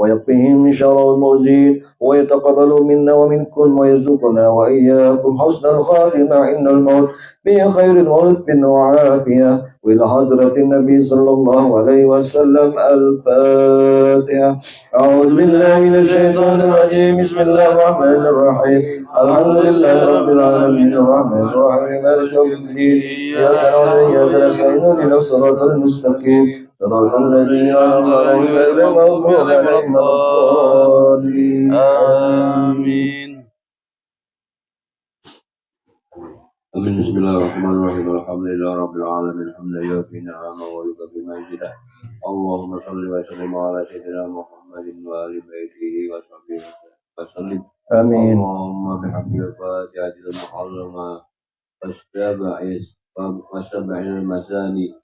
ويقيهم من شر المؤذين ويتقبل منا ومنكم ويرزقنا وإياكم حسن الخاتمة عند الموت بخير ولطف وعافية وإلى حضرة النبي صلى الله عليه وسلم. الفاتحة. أعوذ بالله من الشيطان الرجيم. بسم الله الرحمن الرحيم. الحمد لله رب العالمين الرحمن الرحيم مالك يوم الدين إياك نعبد وإياك نستعين اهدنا الصراط المستقيم صراط الذين أنعمت عليهم غير المغضوب عليهم ولا الضالين. آمين. Amin. Bismillahirrahmanirrahim. Alhamdulillah Rabbil Alamin. Alhamdulillah fi ni'ama wa yukafi majidah. Allahumma salli wa sallim ala sayyidina Muhammadin wa ali baitihi wa sahbihi wa sallim. Amin. Allahumma bihamdika fatihatil mu'allama wastaba'il masani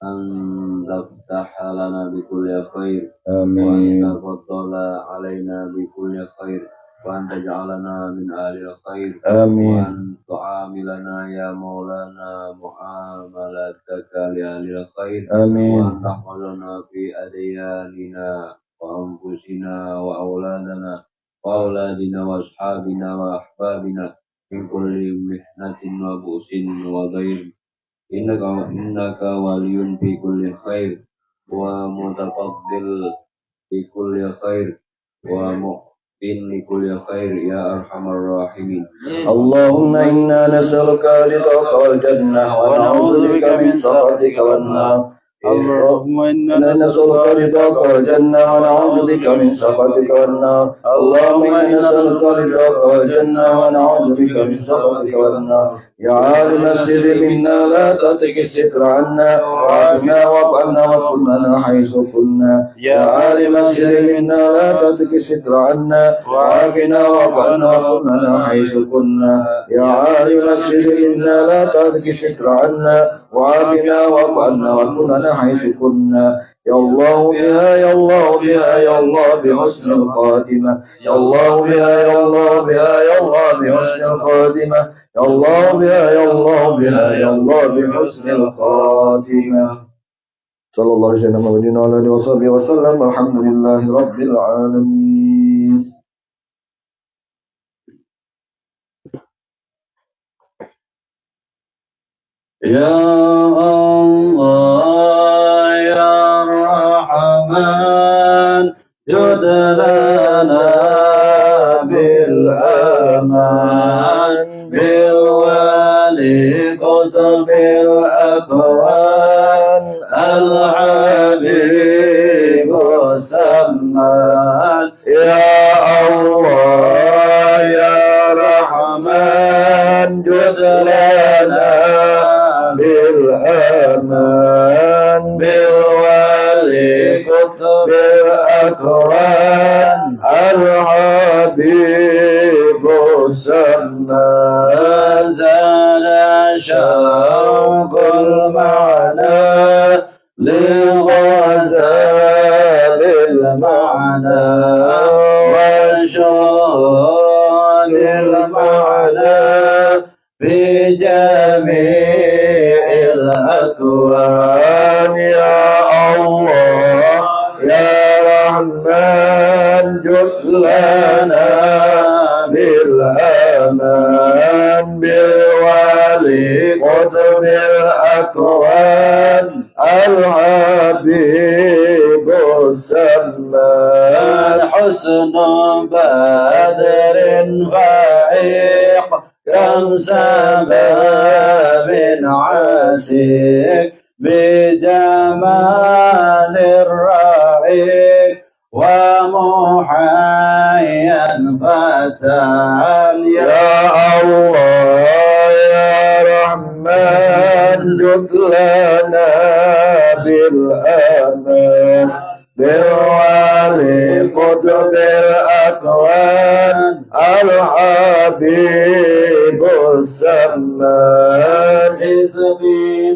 an taftaha lana bi kulli khair. Amin. Wa tafaddala alaina bi kulli khair. وأن تجعلنا من أهل الخير. آمين. وأن تعاملنا يا مولانا معاملتك لأهل الخير. آمين. وأن تحفظنا في أدياننا وأنفسنا وأولادنا وأصحابنا وأحبابنا من كل محنة وبؤس وضير. إنك ولي في كل خير ومتفضل في كل خير لكل خير يا أرحم الراحمين. اللهم إنا نسألك رضاك والجنة ونعوذ بك من سخطك والنار. اللهم إنا نسألك رضاك والجنة ونعوذ بك من سخطك والنار. اللهم إنا نسألك رضاك والجنة ونعوذ بك من سخطك والنار. يا عالم السر منا لا تترك الستر عنا وعافنا وابعنا وكلنا حيث كنا. يا عالم السر منا لا تترك الستر عنا وعافنا وابعنا وكلنا حيث كنا. يا عالم السر منا لا تترك الستر عنا وعافنا وابعنا وكلنا حيث كنا. يا الله بها يا الله بها يا الله بحسن الخاتمة. يا الله بها يا الله بها يا الله بحسن الخاتمة. يا الله بها يا الله بها يا الله بحسن الخاتمة. صلى الله عليه وسلم وعلى آله وصحبه وسلم. الحمد لله رب العالمين. يا الله يا رحمن جد لنا بالأمان بالولي قطب الأكوان الحبيب السمان. يا الله يا رحمن جد لنا بالأمان بالولي قطب الأكوان الحبيب السمان. زال شوق المعنى لغزال المعنى وشغل المعنى في جميع الأكوان. يا الله يا رحمن جد لنا بالأمان بالولي قطب الأكوان الحبيب السمان. حسن بدر فائق كم سبب عاسق بجمال الرعيق ومحيا فتان. يا الله يا رحمن جد لنا بالأمان بالولي قطب الأكوان الحبيب السمان. اسقني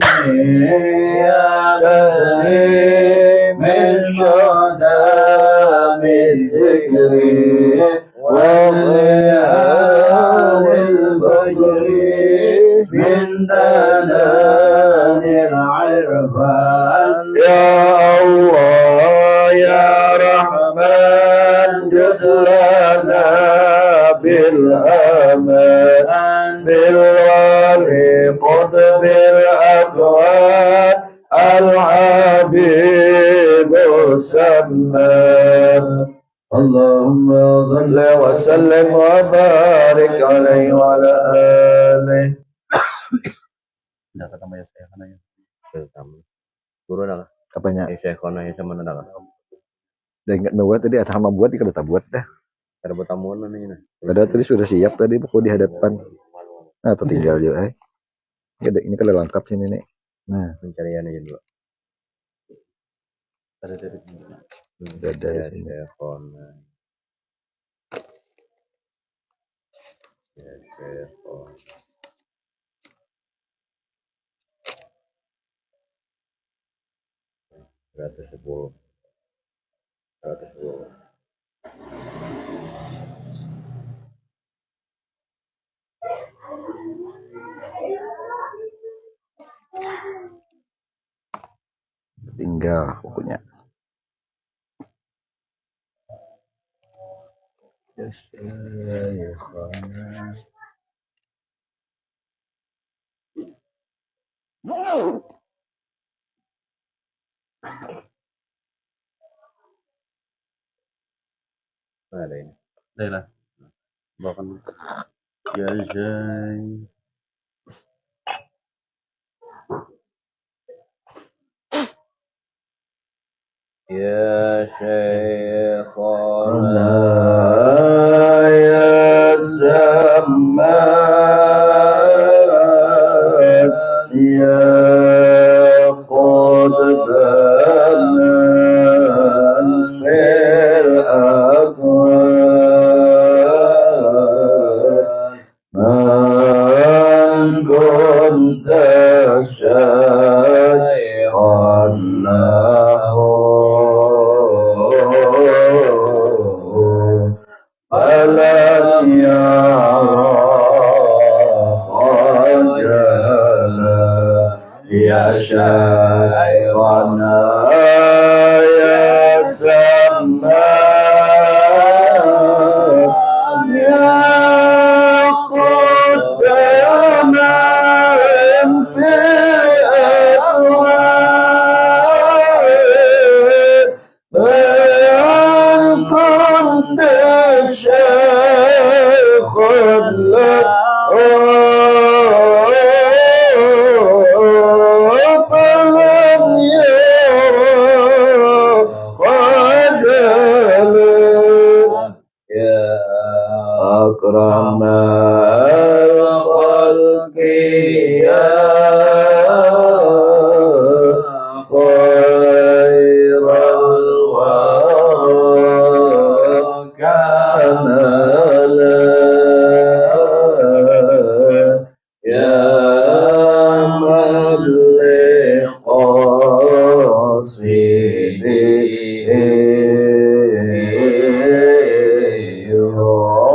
يا سليم من شدام الذكر وضياء البدر من دنان العرفان. يا الله يا رحمن الحبيب سماه اللهم صل وسلم وبارك عليه وعلى آله. Udah ketemu ya saya karena ya. Guru dah. Apanya? Saya karena ya sama dah. Dan nggak buat tadi atau sama buat kita tak buat dah. Ada pertemuan nih. Ada tadi sudah siap tadi buku di hadapan. Nah tertinggal juga. Ini kalau lengkap sini nih. Nah Pencarian aja dulu. Ada dari sini. Saya karena. Ya saya karena. 110. Tinggal bukunya. Ada ini. Đây là bawakan ya Zai. Ya Syekhana ya Zaman ya Qadbana fil aqwal man kunta syai'an lahu فلن يرى خجلا يا شيخنا يا سمان يا قدما في الأكوان فإن كنت شيخ لك فلن يرى خجلا يا أكرم الخلق يا خير الورى كمالا يا من لقاصده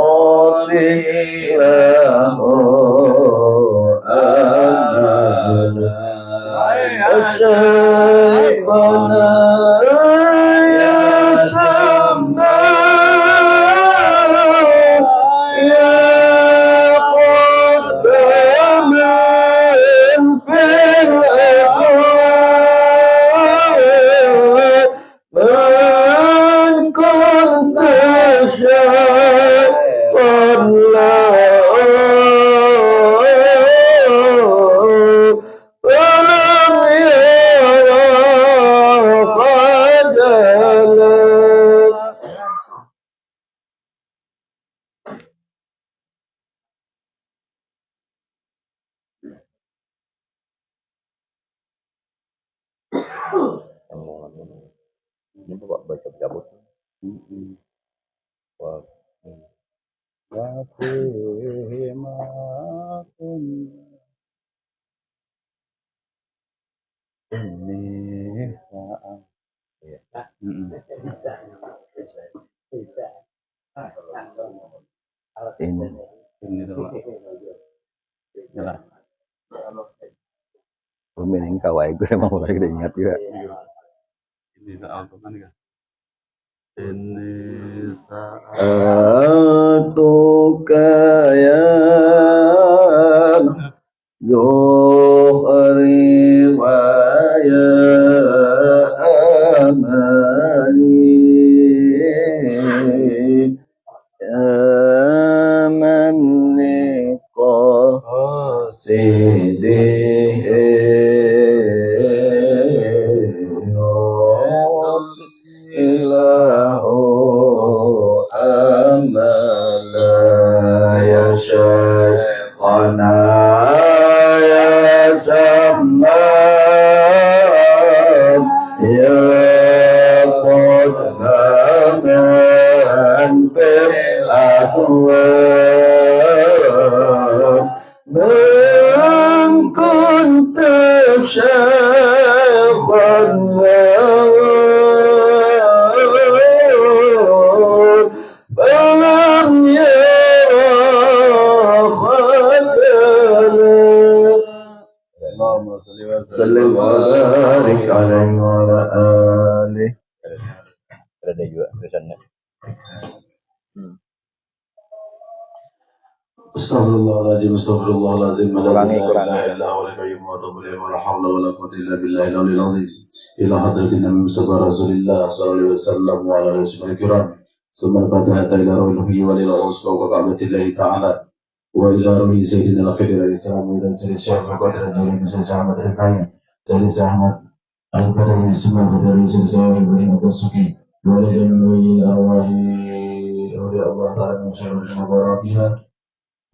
يعطي له أمالا شيخنا يا سمان يا قدما في الأكوان من كنت شيخا له فلم يرى خجلا Ini bapak baca cabut. Wah. Wafihimakun ini saat ini tuh jelas. Pemimpin kawai gue emang mulai ingat juga. Ini soal kan kan. Ini saat Tukayan Zuhri wa Sallim barik alaihi wa ala alihi. Ada juga tulisannya. Astagfirullahaladzim, astagfirullahaladzim. Kurangi. Ila hadratin Nabi Mustafa Rasulillah sallallahu alaihi wasallam wa ala alihi kiram. Summa al-Fatihah ila ruhi wa ila usba wa ka'batillahi ta'ala wa ila ruhi sayyidina al-khadir alaihi salam wa ila syekh al-qadr al-jalil sayyidina Ahmad al-Khayyam sayyidina Ahmad al-Qadri summa al-Fatihah sayyidina Ibrahim al-Dasuki wa ila jami'i arwahi awliya Allah ta'ala min syarri al-mubarakihat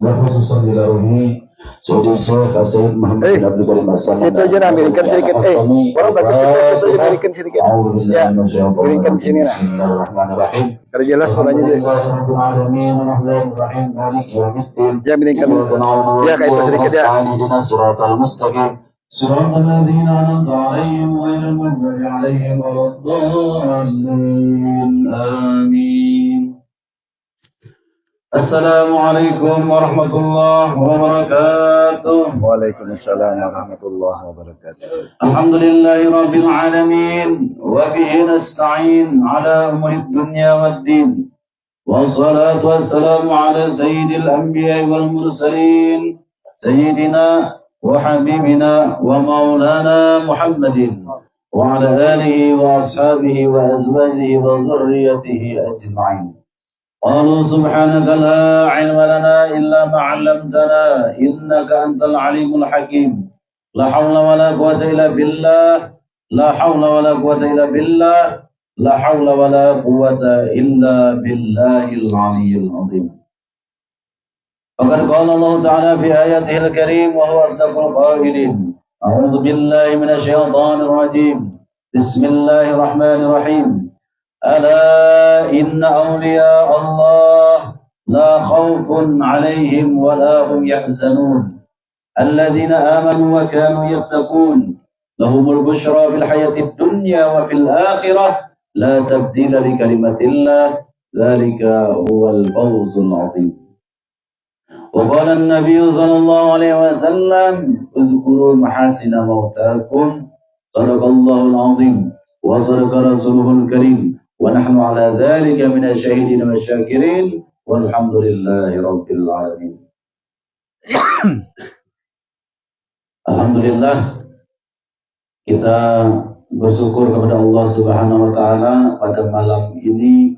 wa khususan ila ruhi Sayyidi Syekh Sayyid Muhammad bin Abdul Karim As-Saman. Situ aja ambilkan sedikit. Orang bagus situ aja ambilkan sedikit. Ya, ambilkan di sini lah. Bismillahirrahmanirrahim. Kalau jelas suaranya dia. Ya, ambilkan. Ya, kayak itu sedikit ya. Siratal mustaqim. Siratal ladzina an'amta 'alaihim ghairil maghdubi 'alaihim waladdallin. Amin. Assalamualaikum warahmatullahi wabarakatuh. Waalaikumsalam warahmatullahi wabarakatuh. Alhamdulillahi rabbil alamin wa bihi nasta'in ala umuri dunya waddin. Wassalatu wassalamu ala sayyidil anbiya'i wal mursalin sayyidina wa habibina wa maulana Muhammadin wa ala alihi wa ashabihi wa azwajihi wa dhurriyyatihi ajma'in. قالوا سبحانك لا علم لنا إلا ما علمتنا إنك أنت العليم الحكيم لا حول ولا قوة إلا بالله لا حول ولا قوة إلا بالله لا حول ولا قوة إلا بالله العلي العظيم وقد قال الله تعالى في آياته الكريم وهو أصدق القائلين أعوذ بالله من الشيطان الرجيم بسم الله الرحمن الرحيم ألا إن أولياء الله لا خوف عليهم ولا هم يحزنون الذين آمنوا وكانوا يتقون لهم البشرى في الحياة الدنيا وفي الآخرة لا تبديل لكلمة الله ذلك هو الفوز العظيم وقال النبي صلى الله عليه وسلم اذكروا محاسن موتاكم صدق الله العظيم وصدق رسوله الكريم ونحن على ذلك من الشاهدين والشاكرين والحمد لله رب العالمين. Alhamdulillah kita bersyukur kepada Allah Subhanahu wa taala pada malam ini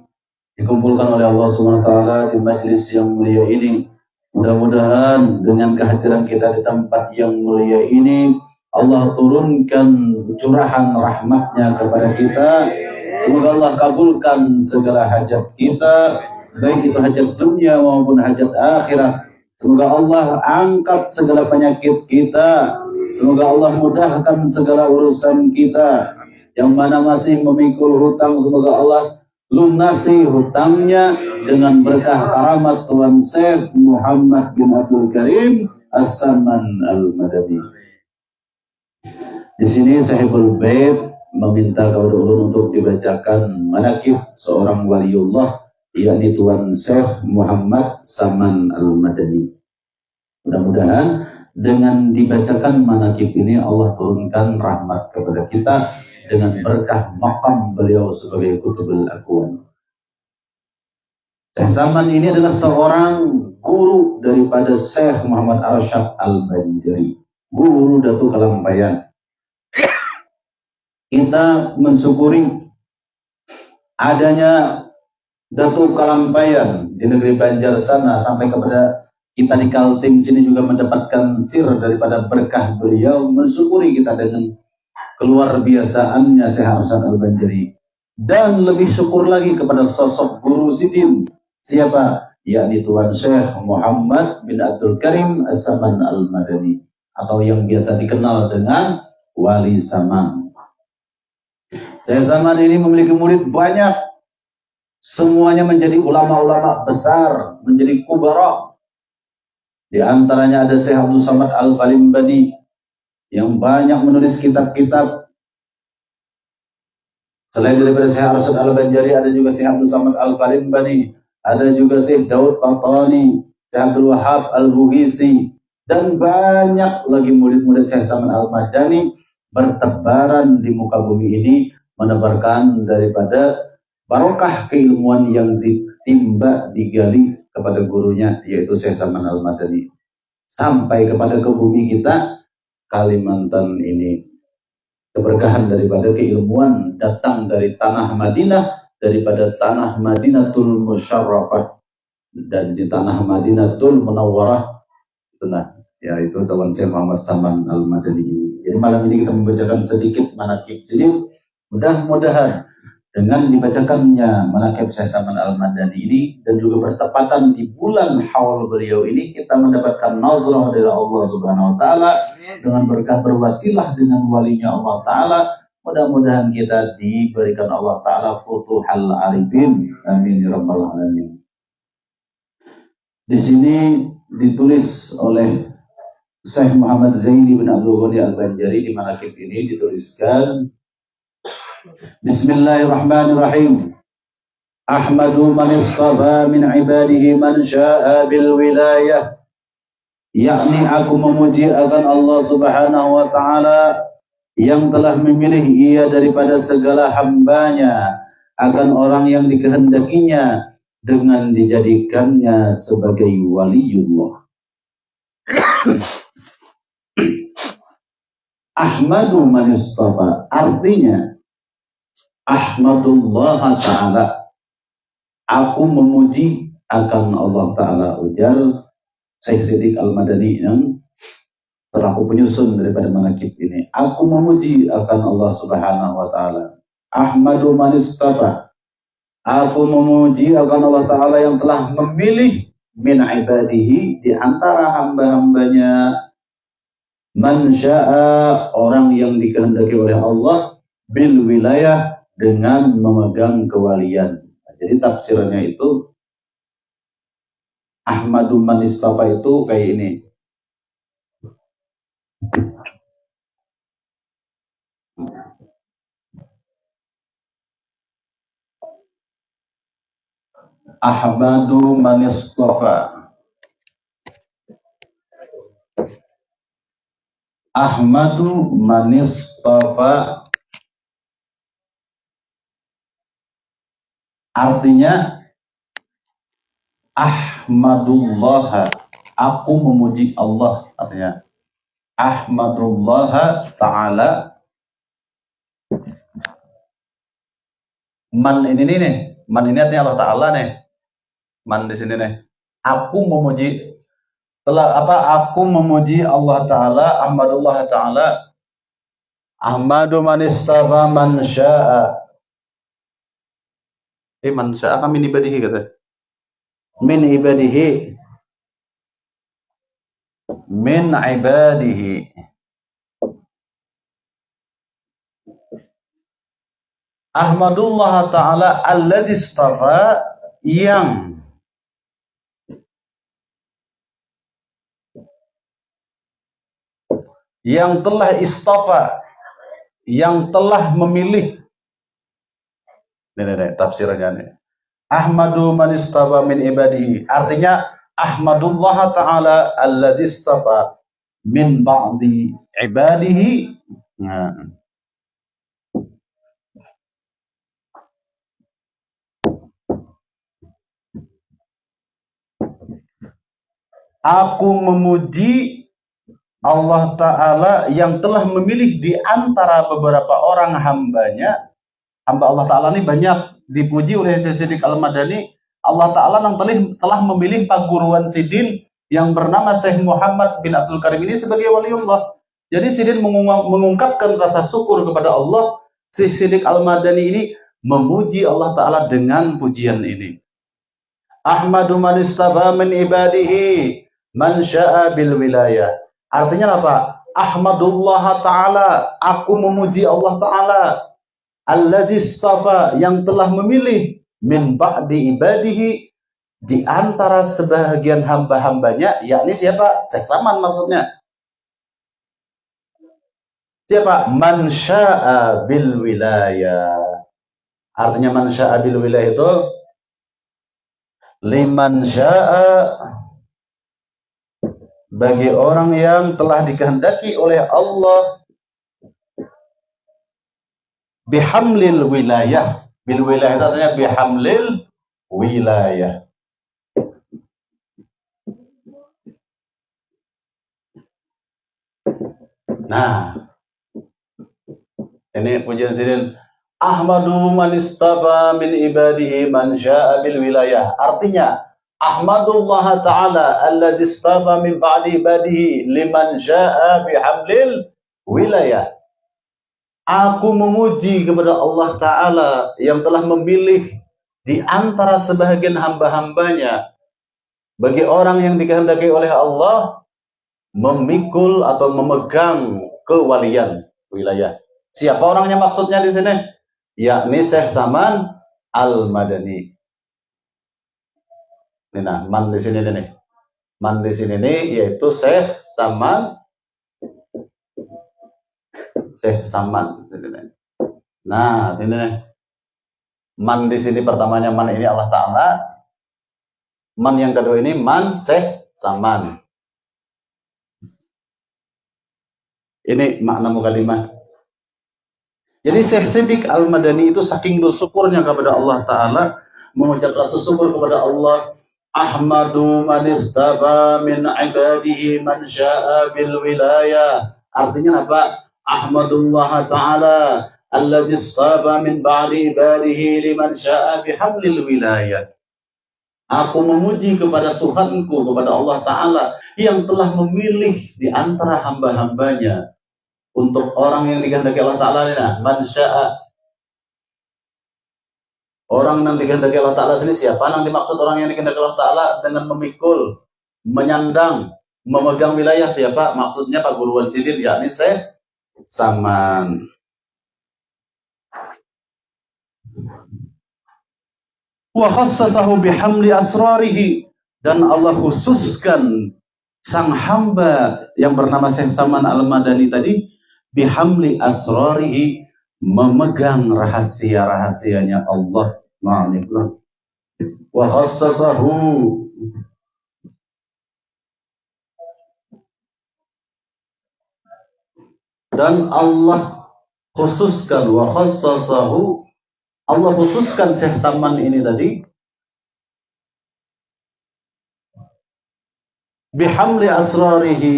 dikumpulkan oleh Allah Subhanahu wa taala di majelis yang mulia ini. Mudah-mudahan dengan kehadiran kita di tempat yang mulia ini Allah turunkan curahan rahmatnya kepada kita. Semoga Allah kabulkan segala hajat kita, baik itu hajat dunia maupun hajat akhirat. Semoga Allah angkat segala penyakit kita. Semoga Allah mudahkan segala urusan kita. Yang mana masih memikul hutang, semoga Allah lunasi hutangnya dengan berkah karamat Tuan Syekh Muhammad bin Abdul Karim As-Saman Al-Madani. Di sini Sahibul Bait meminta kepada ulun untuk dibacakan manaqib seorang waliullah, yakni Tuan Syekh Muhammad Saman Al-Madani. Mudah-mudahan dengan dibacakan manaqib ini Allah turunkan rahmat kepada kita dengan berkah maqam beliau sebagai Qutbul Aqwan. Syekh Saman ini adalah seorang guru daripada Syekh Muhammad Arsyad Al-Banjari, guru Datuk Kalampayan. Kita mensyukuri adanya Datuk Kalampayan di negeri Banjar sana, sampai kepada kita di Kaltim sini juga mendapatkan sir daripada berkah beliau. Mensyukuri kita dengan keluar biasaannya Syekh Arsyad Al-Banjari, dan lebih syukur lagi kepada sosok guru Sidin. Siapa? Yakni Tuan Syekh Muhammad bin Abdul Karim As-Saman Al-Madani, atau yang biasa dikenal dengan Wali Saman. Syekh Saman ini memiliki murid banyak, semuanya menjadi ulama-ulama besar, menjadi kubara. Di antaranya ada Syekh Abdul Samad Al-Falimbani, yang banyak menulis kitab-kitab. Selain daripada Syekh Arsyad Al-Banjari, ada juga Syekh Abdul Samad Al-Farimbani, ada juga Syekh Daud Qahtani, Syekh Abdul Wahab Al-Bughisi, dan banyak lagi murid-murid Syekh Saman Al-Madani bertebaran di muka bumi ini, menebarkan daripada barokah keilmuan yang ditimba, digali kepada gurunya, yaitu Syekh Saman Al-Madani, sampai kepada ke bumi kita Kalimantan ini. Keberkahan daripada keilmuan datang dari tanah Madinah, daripada tanah Madinatul Musyarrafah, dan di tanah Madinatul Munawwarah, yaitu Tuan Syekh Muhammad Saman Al-Madani ini. Jadi malam ini kita membacakan sedikit manaqib beliau. Mudah-mudahan dengan dibacakannya manaqib Syekh Saman Al-Madani ini, dan juga bertepatan di bulan haul beliau ini, kita mendapatkan nazrah dari Allah Subhanahu wa taala dengan berkat berwasilah dengan walinya Allah taala. Mudah-mudahan kita diberikan Allah taala futuhal arifin. Amin ya rabbal alamin. Di sini ditulis oleh Syekh Muhammad Zaini bin Abdul Ghani Al-Banjari, di manaqib ini dituliskan, Bismillahirrahmanirrahim. Ahmadu man istafa min ibadihi man sya'a bil wilayah. Yakni aku memuji akan Allah Subhanahu wa taala yang telah memilih ia daripada segala hambanya, akan orang yang dikehendakinya dengan dijadikannya sebagai waliullah. Ahmadu man istafa, artinya Ahmadullah ta'ala, aku memuji akan Allah ta'ala, ujar Syekh Siddiq Al-Madani yang selaku penyusun daripada manaqib ini. Aku memuji akan Allah Subhanahu wa taala. Ahmadu man istafa, aku memuji akan Allah taala yang telah memilih min ibadihi, di antara hamba-hambanya, man syaa, orang yang dikehendaki oleh Allah, bil wilayah, dengan memegang kewalian. Jadi tafsirannya itu Ahmadu man istafa itu kayak ini. Ahmadu man istafa. Ahmadu man istafa artinya Ahmadullah, aku memuji Allah, artinya Ahmadullah ta'ala. Man ini nih, man ini artinya Allah ta'ala nih. Man di sini nih. Aku memuji aku memuji Allah ta'ala, Ahmadullah ta'ala. Ahmadu man istafa man sya'a. Man sya'a min ibadihi kata. Min ibadihi. Min ibadihi. Ahmadullah ta'ala alladzi istafa, yang telah istafa, yang telah memilih. Nih, tafsirannya nih. Ahmadu man istafa min ibadihi, artinya Ahmadullah ta'ala alladzi istafa min ba'di ibadihi. Nah. Aku memuji Allah Ta'ala yang telah memilih di antara beberapa orang hambanya. Hamba Allah Ta'ala ini banyak dipuji oleh Syekh Siddiq Al-Madani. Allah Ta'ala yang telah memilih Pak Guruan Sidin yang bernama Syekh Muhammad bin Abdul Karim ini sebagai waliullah. Jadi Sidin mengungkapkan rasa syukur kepada Allah. Syekh Siddiq Al-Madani ini memuji Allah Ta'ala dengan pujian ini. Ahmadu man istafa min ibadihi man sya'a bil wilayah. Artinya apa? Ahmadullah ta'ala, aku memuji Allah ta'ala, alladzi istafa, yang telah memilih, min ba'di ibadihi, di antara sebagian hamba-hambanya, yakni siapa? Syekh Saman maksudnya. Siapa? Man syaa bil wilayah. Artinya man syaa bil wilayah itu liman syaa, bagi orang yang telah dikehendaki oleh Allah bihamlil wilayah. Bil wilayah itu artinya bihamlil wilayah. Nah, ini pujian siril. Ahmadu man istafa min ibadihi man syaa bil wilayah. Artinya, Ahmadullah Ta'ala alladzi istafa min ba'di ibadihi liman syaa bihamlil wilayah. Aku memuji kepada Allah Ta'ala yang telah memilih di antara sebahagian hamba-hambanya bagi orang yang dikehendaki oleh Allah memikul atau memegang kewalian wilayah. Siapa orangnya maksudnya di sini? Yakni Syekh Saman Al-Madani. Ini nah, man di sini nih. Man di sini nih yaitu Syekh Saman Nah, ini nih. Man di sini pertamanya man ini Allah Ta'ala. Man yang kedua ini man Syekh Saman. Ini makna mukalimah. Jadi Syekh Siddiq Al-Madani itu saking bersyukurnya kepada Allah Ta'ala, mengucap rasa syukur kepada Allah. Ahmadu man istafa min ibadihi man syaa bil wilayah. Artinya apa? Ahmadullah Ta'ala alladzi istafa min ba'di ibadihi liman syaa bihamlil wilayah. Aku memuji kepada Tuhanku, kepada Allah Ta'ala yang telah memilih di antara hamba-hambanya untuk orang yang dikehendaki Allah Ta'ala. Man syaa, orang yang dikehendaki Allah Ta'ala sini siapa? Yang dimaksud orang yang dikehendaki Allah Ta'ala dengan memikul, menyandang, memegang wilayah siapa? Maksudnya Pak Guruan Sidin, yakni Syekh Saman. Wa khassasahu bihamli asrarihi, dan Allah khususkan sang hamba yang bernama Syekh Saman Al-Madani tadi bihamli asrarihi, memegang rahasia-rahasianya Allah. Wa khassasahu, dan Allah khususkan, wa khassasahu, Allah khususkan Syekh Saman ini tadi bihamli asrarihi,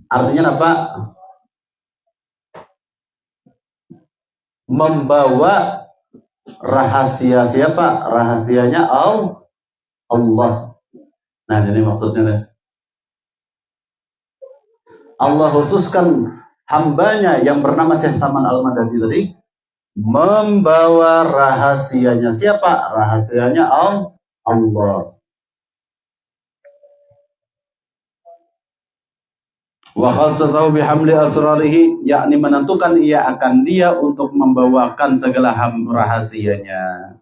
artinya apa? Membawa rahasia siapa? Rahasianya Allah. Nah, ini maksudnya. Allah khususkan hambanya yang bernama Syekh Saman Al-Madani tadi membawa rahasianya siapa? Rahasianya Allah. Wa khassasahu bihamli asrarihi, yakni menentukan ia akan dia untuk membawakan segala rahasianya.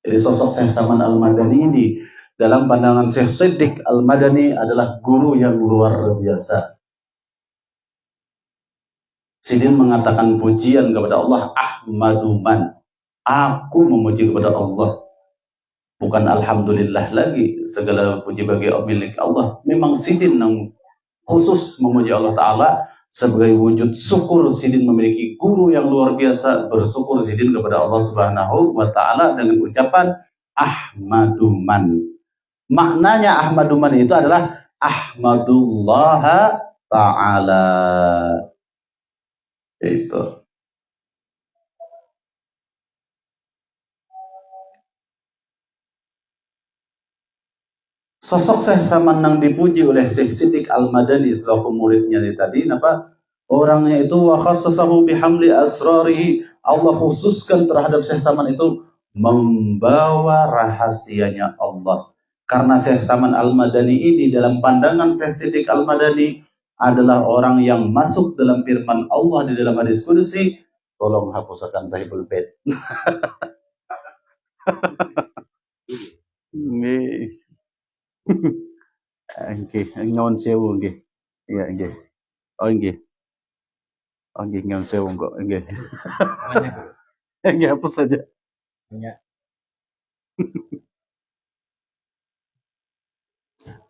Jadi sosok Syekh Saman Al-Madani ini dalam pandangan Syekh Siddiq Al-Madani adalah guru yang luar biasa. Sidin mengatakan pujian kepada Allah, Ahmaduman, aku memuji kepada Allah. Bukan alhamdulillah lagi, segala puji bagi milik Allah. Memang Sidin yang khusus memuji Allah Ta'ala sebagai wujud syukur Sidin memiliki guru yang luar biasa. Bersyukur Sidin kepada Allah Subhanahu wa Ta'ala dengan ucapan Ahmaduman. Maknanya Ahmaduman itu adalah Ahmadullah Ta'ala. Itu. Sosok Syekh Saman yang dipuji oleh Syekh Siddiq Al-Madani selaku muridnya tadi, apa? Orangnya itu wa khassasahu bihamli asrarihi, Allah khususkan terhadap Syekh Saman itu membawa rahasianya Allah. Karena Syekh Saman Al-Madani ini dalam pandangan Syekh Siddiq Al-Madani adalah orang yang masuk dalam firman Allah di dalam hadis qudsi, tolong hapuskan Sahibul Bait. Nggih, nyuwun sewu nggih. Iya nggih. Oh nggih. Oh nggih nyuwun sewu kok nggih. Nggih hapus saja.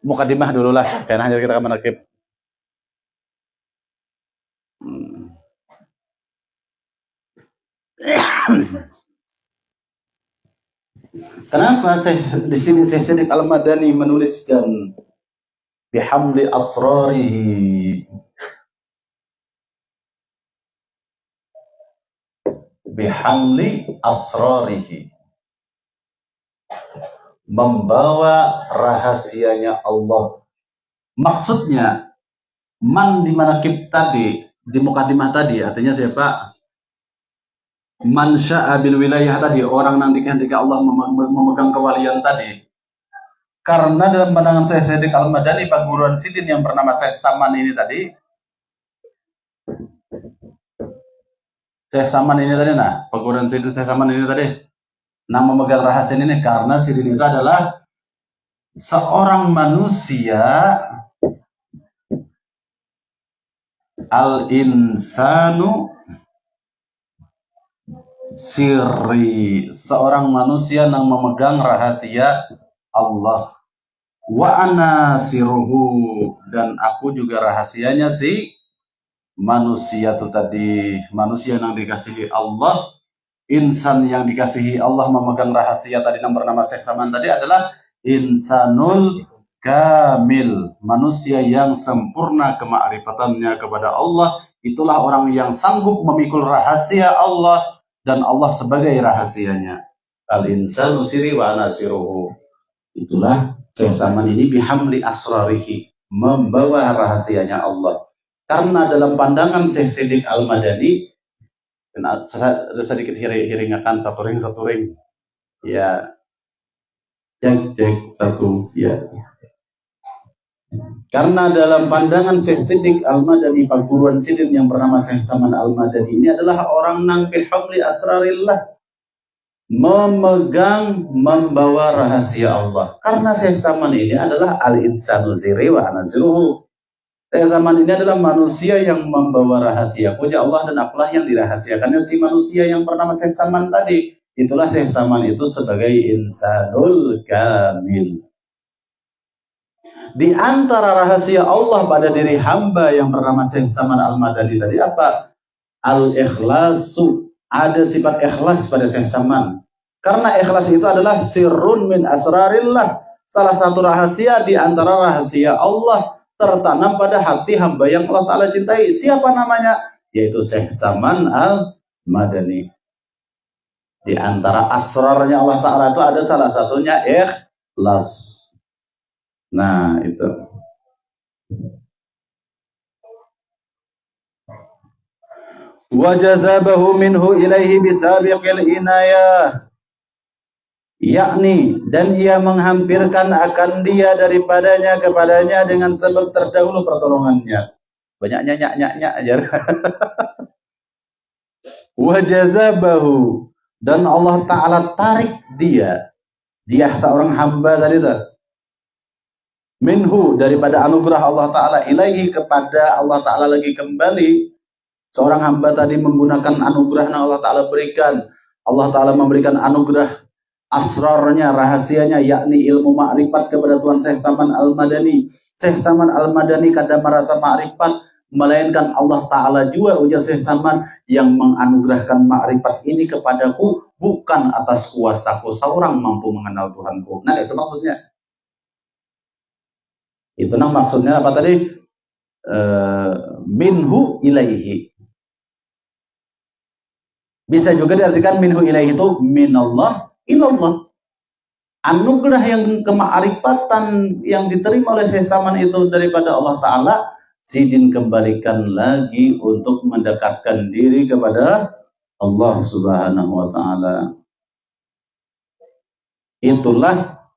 Mukadimah dulu lah, karena hanya kita akan menakib. Kenapa di sini Syekh Siddiq Al-Madani menuliskan bihamli asrarihi, bihamli asrarihi, membawa rahasianya Allah. Maksudnya man di manakib tadi, di mukadimah tadi, artinya siapa? Man sya'a bil wilayah tadi, orang nanti ketika Allah memegang kewalian tadi. Karena dalam pandangan Syekh Siddiq Al-Madani, perguruan sidin yang bernama Syekh Saman ini tadi, Syekh Saman ini tadi, nah, perguruan sidin Syekh Saman ini tadi, nama memegang rahasia ini karena sidin itu adalah seorang manusia al-insanu sirri, seorang manusia yang memegang rahasia Allah. Wa ana siruhu, dan aku juga rahasianya si manusia itu tadi, manusia yang dikasihi Allah, insan yang dikasihi Allah memegang rahasia tadi yang bernama Syekh Saman tadi adalah insanul kamil, manusia yang sempurna kemakrifatannya kepada Allah. Itulah orang yang sanggup memikul rahasia Allah dan Allah sebagai rahasianya. Al-insanu siri wa ana siruhu. Itulah Syekh Saman ini bihamli asrarihi, membawa rahasianya Allah. Karena dalam pandangan Syekh Siddiq Al-Madani, sedikit hiringakan satu ring. Ya. Cek satu ya. Karena dalam pandangan Syekh Siddiq Al-Madani, perguruan sidin yang bernama Syekh Saman Al-Madani ini adalah orang nang bihamli asrarillah, memegang, membawa rahasia Allah. Karena Syekh Saman ini adalah al-insanu ziri wa anaziruhu. Syekh Saman ini adalah manusia yang membawa rahasia punya Allah dan akulah yang dirahasiakannya si manusia yang bernama Syekh Saman tadi. Itulah Syekh Saman itu sebagai insanul kamil. Di antara rahasia Allah pada diri hamba yang bernama Syekh Saman Al-Madani tadi apa? Al-ikhlasu. Ada sifat ikhlas pada Syekh Saman. Karena ikhlas itu adalah sirrun min asrarillah, salah satu rahasia di antara rahasia Allah tertanam pada hati hamba yang Allah Ta'ala cintai. Siapa namanya? Yaitu Syekh Saman Al-Madani. Di antara asrarnya Allah Ta'ala itu ada salah satunya ikhlas. Nah itu. Wajazabahu minhu ilaihi bisabiqil inayah, yakni dan ia menghampirkan akan dia daripadanya kepadanya dengan sebab terdahulu pertolongannya. Banyak nyak aja. Wajazabahu, dan Allah Ta'ala tarik dia seorang hamba tadi itu, minhu daripada anugerah Allah Ta'ala, ilaihi kepada Allah Ta'ala lagi kembali. Seorang hamba tadi menggunakan anugerah yang Allah Ta'ala berikan. Allah Ta'ala memberikan anugerah asrarnya, rahasianya, yakni ilmu ma'rifat kepada Tuhan Syekh Saman Al-Madani. Syekh Saman Al-Madani kadang merasa ma'rifat, melainkan Allah Ta'ala juga, ujar Syekh Saman, yang menganugerahkan ma'rifat ini kepadaku bukan atas kuasaku, seorang mampu mengenal Tuhanku. Nah itu maksudnya. Itu maksudnya apa tadi? Minhu ilaihi. Bisa juga diartikan minhu ilaihi itu minallah ilallah. Anugerah yang kemaarifatan yang diterima oleh Syekh Saman itu daripada Allah Ta'ala, sidin kembalikan lagi untuk mendekatkan diri kepada Allah Subhanahu wa Ta'ala. Itulah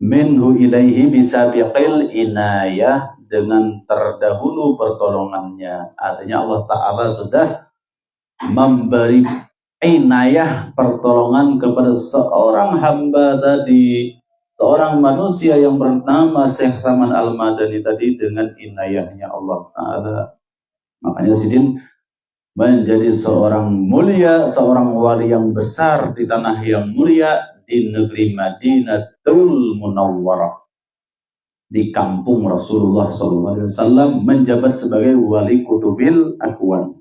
minhu ilaihi bisabiqil inayah, dengan terdahulu pertolongannya. Artinya Allah Ta'ala sudah memberi inayah, pertolongan kepada seorang hamba tadi seorang manusia yang bernama Syekh Saman Al-Madani tadi dengan inayahnya Allah Ta'ala. Makanya Sidin menjadi seorang mulia, seorang wali yang besar di tanah yang mulia, di negeri Madinatul Munawwarah, di kampung Rasulullah SAW, menjabat sebagai wali kutubil akwan.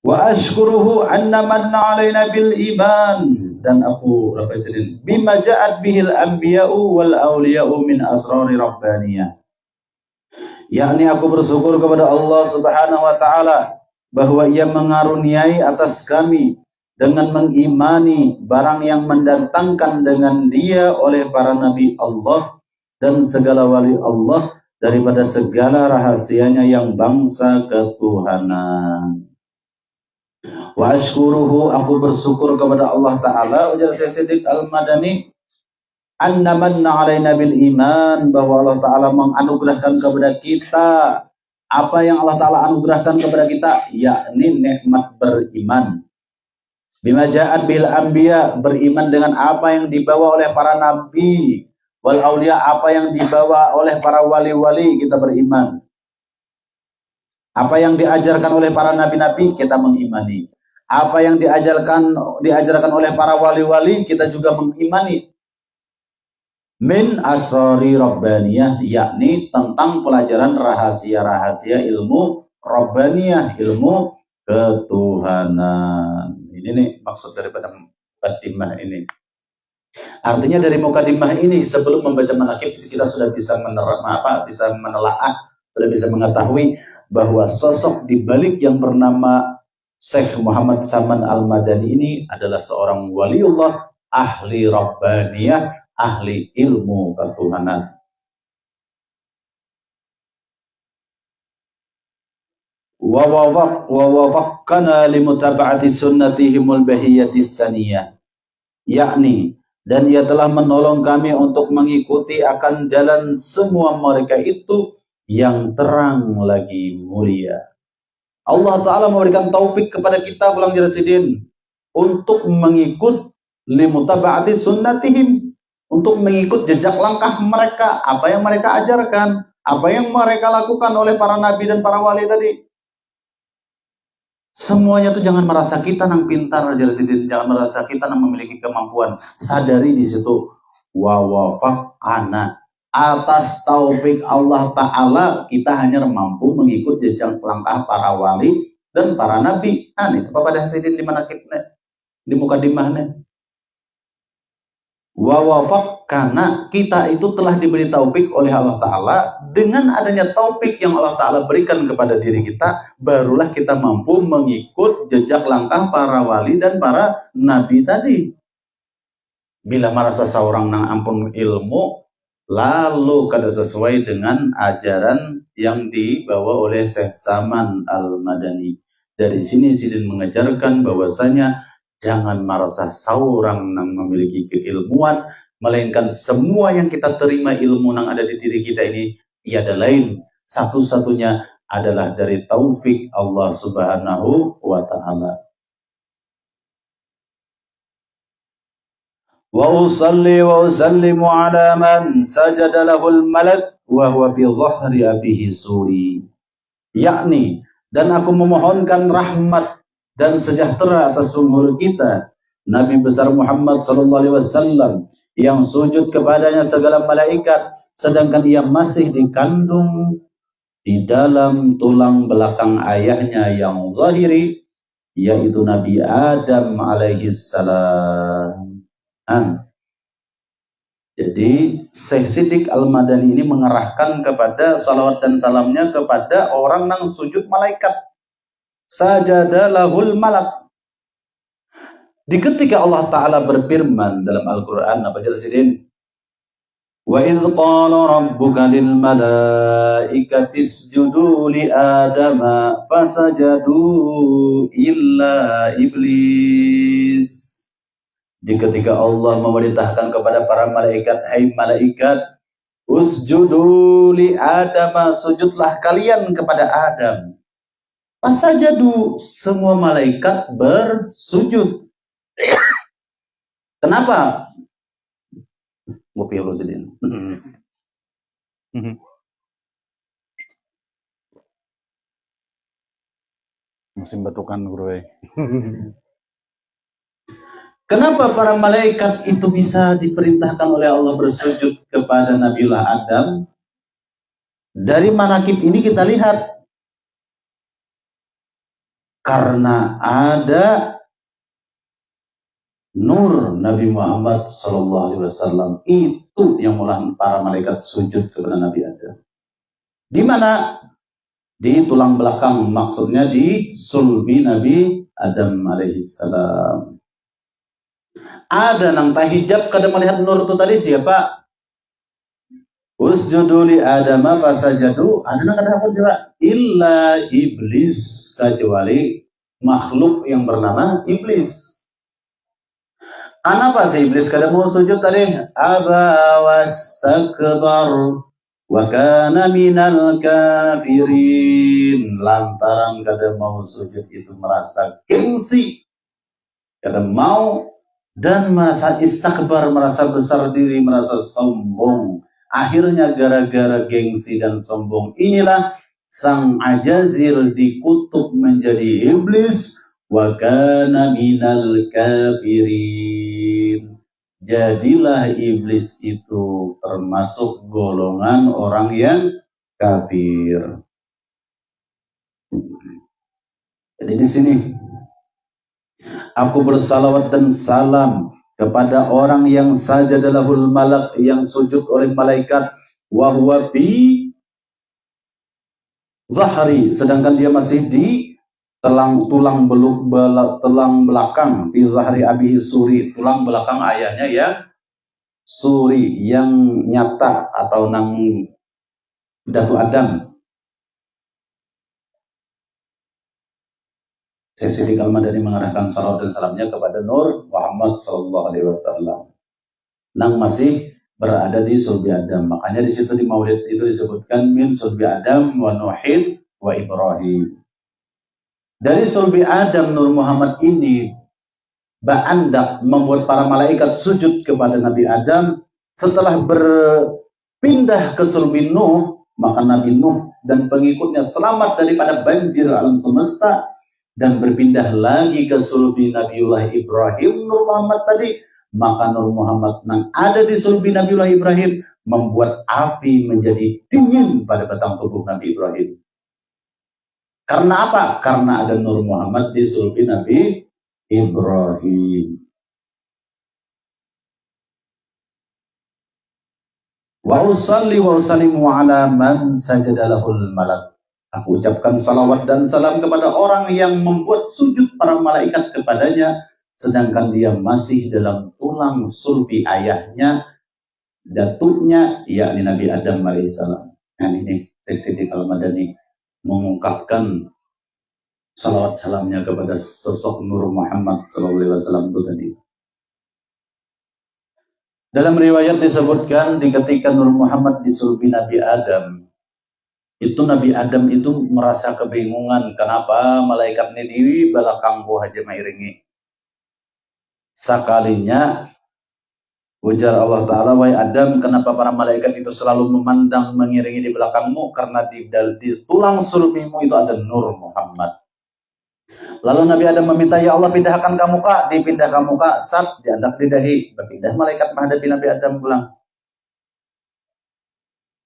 Wa ashkuruhu anna manna alaina bil iman, dan aku Presiden bima ja'at bihil anbiya'u wal awliya'u min asrari rabbaniyah, yakni aku bersyukur kepada Allah Subhanahu wa taala bahwa Ia mengaruniai atas kami dengan mengimani barang yang mendatangkan dengan Dia oleh para nabi Allah dan segala wali Allah daripada segala rahasianya yang bangsa ketuhanan. Wa ashkuruhu, aku bersyukur kepada Allah Ta'ala, ujar Syekh Siddiq Al-Madani, anna manna alaina bil iman, bahwa Allah Ta'ala menganugerahkan kepada kita apa yang Allah Ta'ala anugerahkan kepada kita, yakni nikmat beriman. Bima ja'at bil anbiya, beriman dengan apa yang dibawa oleh para nabi, wal aulia, apa yang dibawa oleh para wali-wali, kita beriman. Apa yang diajarkan oleh para nabi-nabi, kita mengimani. Apa yang diajarkan oleh para wali-wali, kita juga mengimani. Min asrari rabbaniyah, yakni tentang pelajaran rahasia-rahasia ilmu rabbaniyah, ilmu ketuhanan. Ini nih maksud daripada mukadimah ini. Artinya dari mukadimah ini, sebelum membaca manaqib, kita sudah bisa menelaah, sudah bisa mengetahui bahwa sosok di balik yang bernama Syekh Muhammad Saman Al-Madani ini adalah seorang waliullah, ahli rabbaniyah, ahli ilmu ketuhanan. Wa wafaqqana limutaba'ati sunnatihimul bahiyatis saniyah, yakni, dan Ia telah menolong kami untuk mengikuti akan jalan semua mereka itu yang terang lagi mulia. Allah Ta'ala memberikan taufik kepada kita, pulang Jelasidin, untuk mengikut limutaba'ati sunnatihim, untuk mengikut jejak langkah mereka, apa yang mereka ajarkan, apa yang mereka lakukan oleh para nabi dan para wali tadi. Semuanya itu jangan merasa kita nang pintar, Jelasidin, jangan merasa kita nang memiliki kemampuan. Sadari di situ, wa wafaqana, atas taufik Allah Ta'ala kita hanya mampu mengikut jejak langkah para wali dan para nabi. Itu Bapak dah sidin di manaqibnya, di mukadimahnya. Wa wafaq, karena kita itu telah diberi taufik oleh Allah Ta'ala. Dengan adanya taufik yang Allah Ta'ala berikan kepada diri kita, barulah kita mampu mengikut jejak langkah para wali dan para nabi tadi. Bila merasa seorang nang ampun ilmu, lalu kada sesuai dengan ajaran yang dibawa oleh Syekh Saman Al-Madani. Dari sini Sidin mengajarkan bahwasanya jangan merasa seorang yang memiliki keilmuan, melainkan semua yang kita terima ilmu yang ada di diri kita ini tiada lain, satu-satunya adalah dari taufik Allah Subhanahu wa Ta'ala. Wa usalli wa usallimu ala man sajada lahul malak wa huwa fi dhahri abihi suri, yakni, dan aku memohonkan rahmat dan sejahtera atas sumber kita Nabi besar Muhammad SAW, yang sujud kepadanya segala malaikat sedangkan ia masih dikandung di dalam tulang belakang ayahnya yang zahiri, yaitu Nabi Adam alaihissalam. Jadi Syekh Siddiq Al-Madani ini mengerahkan kepada salawat dan salamnya kepada orang yang sujud malaikat. Sajada lahul malak. Di ketika Allah Ta'ala berfirman dalam Al-Quran, apa Jelasidin? Wa idh qala rabbuka lil malaikati isjudu li adama fasajadu illa iblis. Di ketika Allah memerintahkan kepada para malaikat, hai malaikat, usjudu li Adam, sujudlah kalian kepada Adam. Fasajadu, semua malaikat bersujud. Kenapa? Ngopi dulu jadi. Musim batukan guru. Kenapa para malaikat itu bisa diperintahkan oleh Allah bersujud kepada Nabiullah Adam? Dari manakib ini kita lihat, karena ada nur Nabi Muhammad SAW, itu yang melarang para malaikat sujud kepada Nabi Adam. Di mana? Di tulang belakang, maksudnya di sulbi Nabi Adam alaihissalam. Ada nang tahijab kada melihat nur itu tadi siapa? Usjudu li Adama fasajadu. Ada nang kada apa coba? Illa iblis, kecuali makhluk yang bernama iblis. Kenapa sih iblis kada mau sujud tadi? Aba wastakbar wa kana minal kafirin. Lantaran kada mau sujud itu merasa gengsi, kada mau, dan merasa istakbar, merasa besar diri, merasa sombong. Akhirnya gara-gara gengsi dan sombong inilah sang Ajazir dikutuk menjadi iblis. Wa kana minal kafirin. Jadilah iblis itu termasuk golongan orang yang kafir. Jadi di sini aku bersalawat dan salam kepada orang yang sajadalahul malak, yang sujud oleh malaikat, wa huwa bi zahri, sedangkan dia masih di tulang belakang, di zahri abihi suri, tulang belakang ayahnya ya suri, yang nyata atau nang datu Adam. Saya Siti Al-Madani mengarahkan salawat dan salamnya kepada Nur Muhammad SAW, nang masih berada di sulbi Adam. Makanya di situ di Maulid itu disebutkan min sulbi Adam wa Nuhin wa Ibrahim. Dari sulbi Adam, Nur Muhammad ini ba'andak membuat para malaikat sujud kepada Nabi Adam. Setelah berpindah ke sulbi Nuh, maka Nabi Nuh dan pengikutnya selamat daripada banjir alam semesta, dan berpindah lagi ke sulbi Nabiullah Ibrahim, Nur Muhammad tadi. Maka Nur Muhammad yang ada di sulbi Nabiullah Ibrahim membuat api menjadi dingin pada batang tubuh Nabi Ibrahim. Karena apa? Karena ada Nur Muhammad di sulbi Nabi Ibrahim. Wa usalli wa usallimu ala man sajadalahul malak. Aku ucapkan salawat dan salam kepada orang yang membuat sujud para malaikat kepadanya, sedangkan dia masih dalam tulang sulbi ayahnya, datuknya, yakni Nabi Adam alaihissalam. Dan ini Siti Al-Madani mengungkapkan salawat salamnya kepada sosok Nur Muhammad SAW itu tadi. Dalam riwayat disebutkan ketika Nur Muhammad di sulbi Nabi Adam, itu Nabi Adam itu merasa kebingungan, kenapa malaikat ini di belakang buah aja mairingi. Sekalinya ujar Allah Ta'ala, wahai Adam, kenapa para malaikat itu selalu memandang mengiringi di belakangmu? Karena di tulang sulbimu itu ada Nur Muhammad. Lalu Nabi Adam meminta, ya Allah pindahkan kamu kak. Dipindah kamu kak, sat, diandak di dahi. Berpindah malaikat menghadapi Nabi Adam pulang.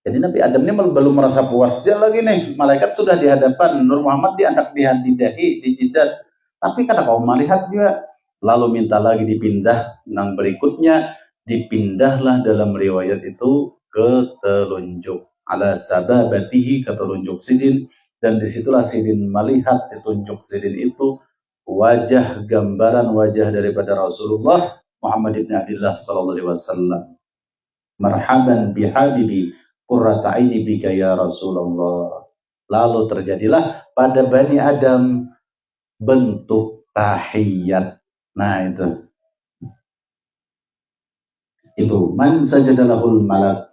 Jadi Nabi Adam ini belum merasa puas dia lagi nih. Malaikat sudah di hadapan, Nur Muhammad diandak di dahi, di jidat. Tapi kata kau melihat juga. Lalu minta lagi dipindah. Nang berikutnya dipindahlah dalam riwayat itu ke telunjuk. Ala sababatihi, ke telunjuk sidin. Dan disitulah sidin melihat di telunjuk sidin itu wajah, gambaran wajah daripada Rasulullah Muhammad ibn Abdullah sallallahu alaihi wasallam. Marhaban bihabibi qurrata aini bika ya Rasulullah. Lalu terjadilah pada Bani Adam bentuk tahiyat. Nah itu man sajadalahul malak.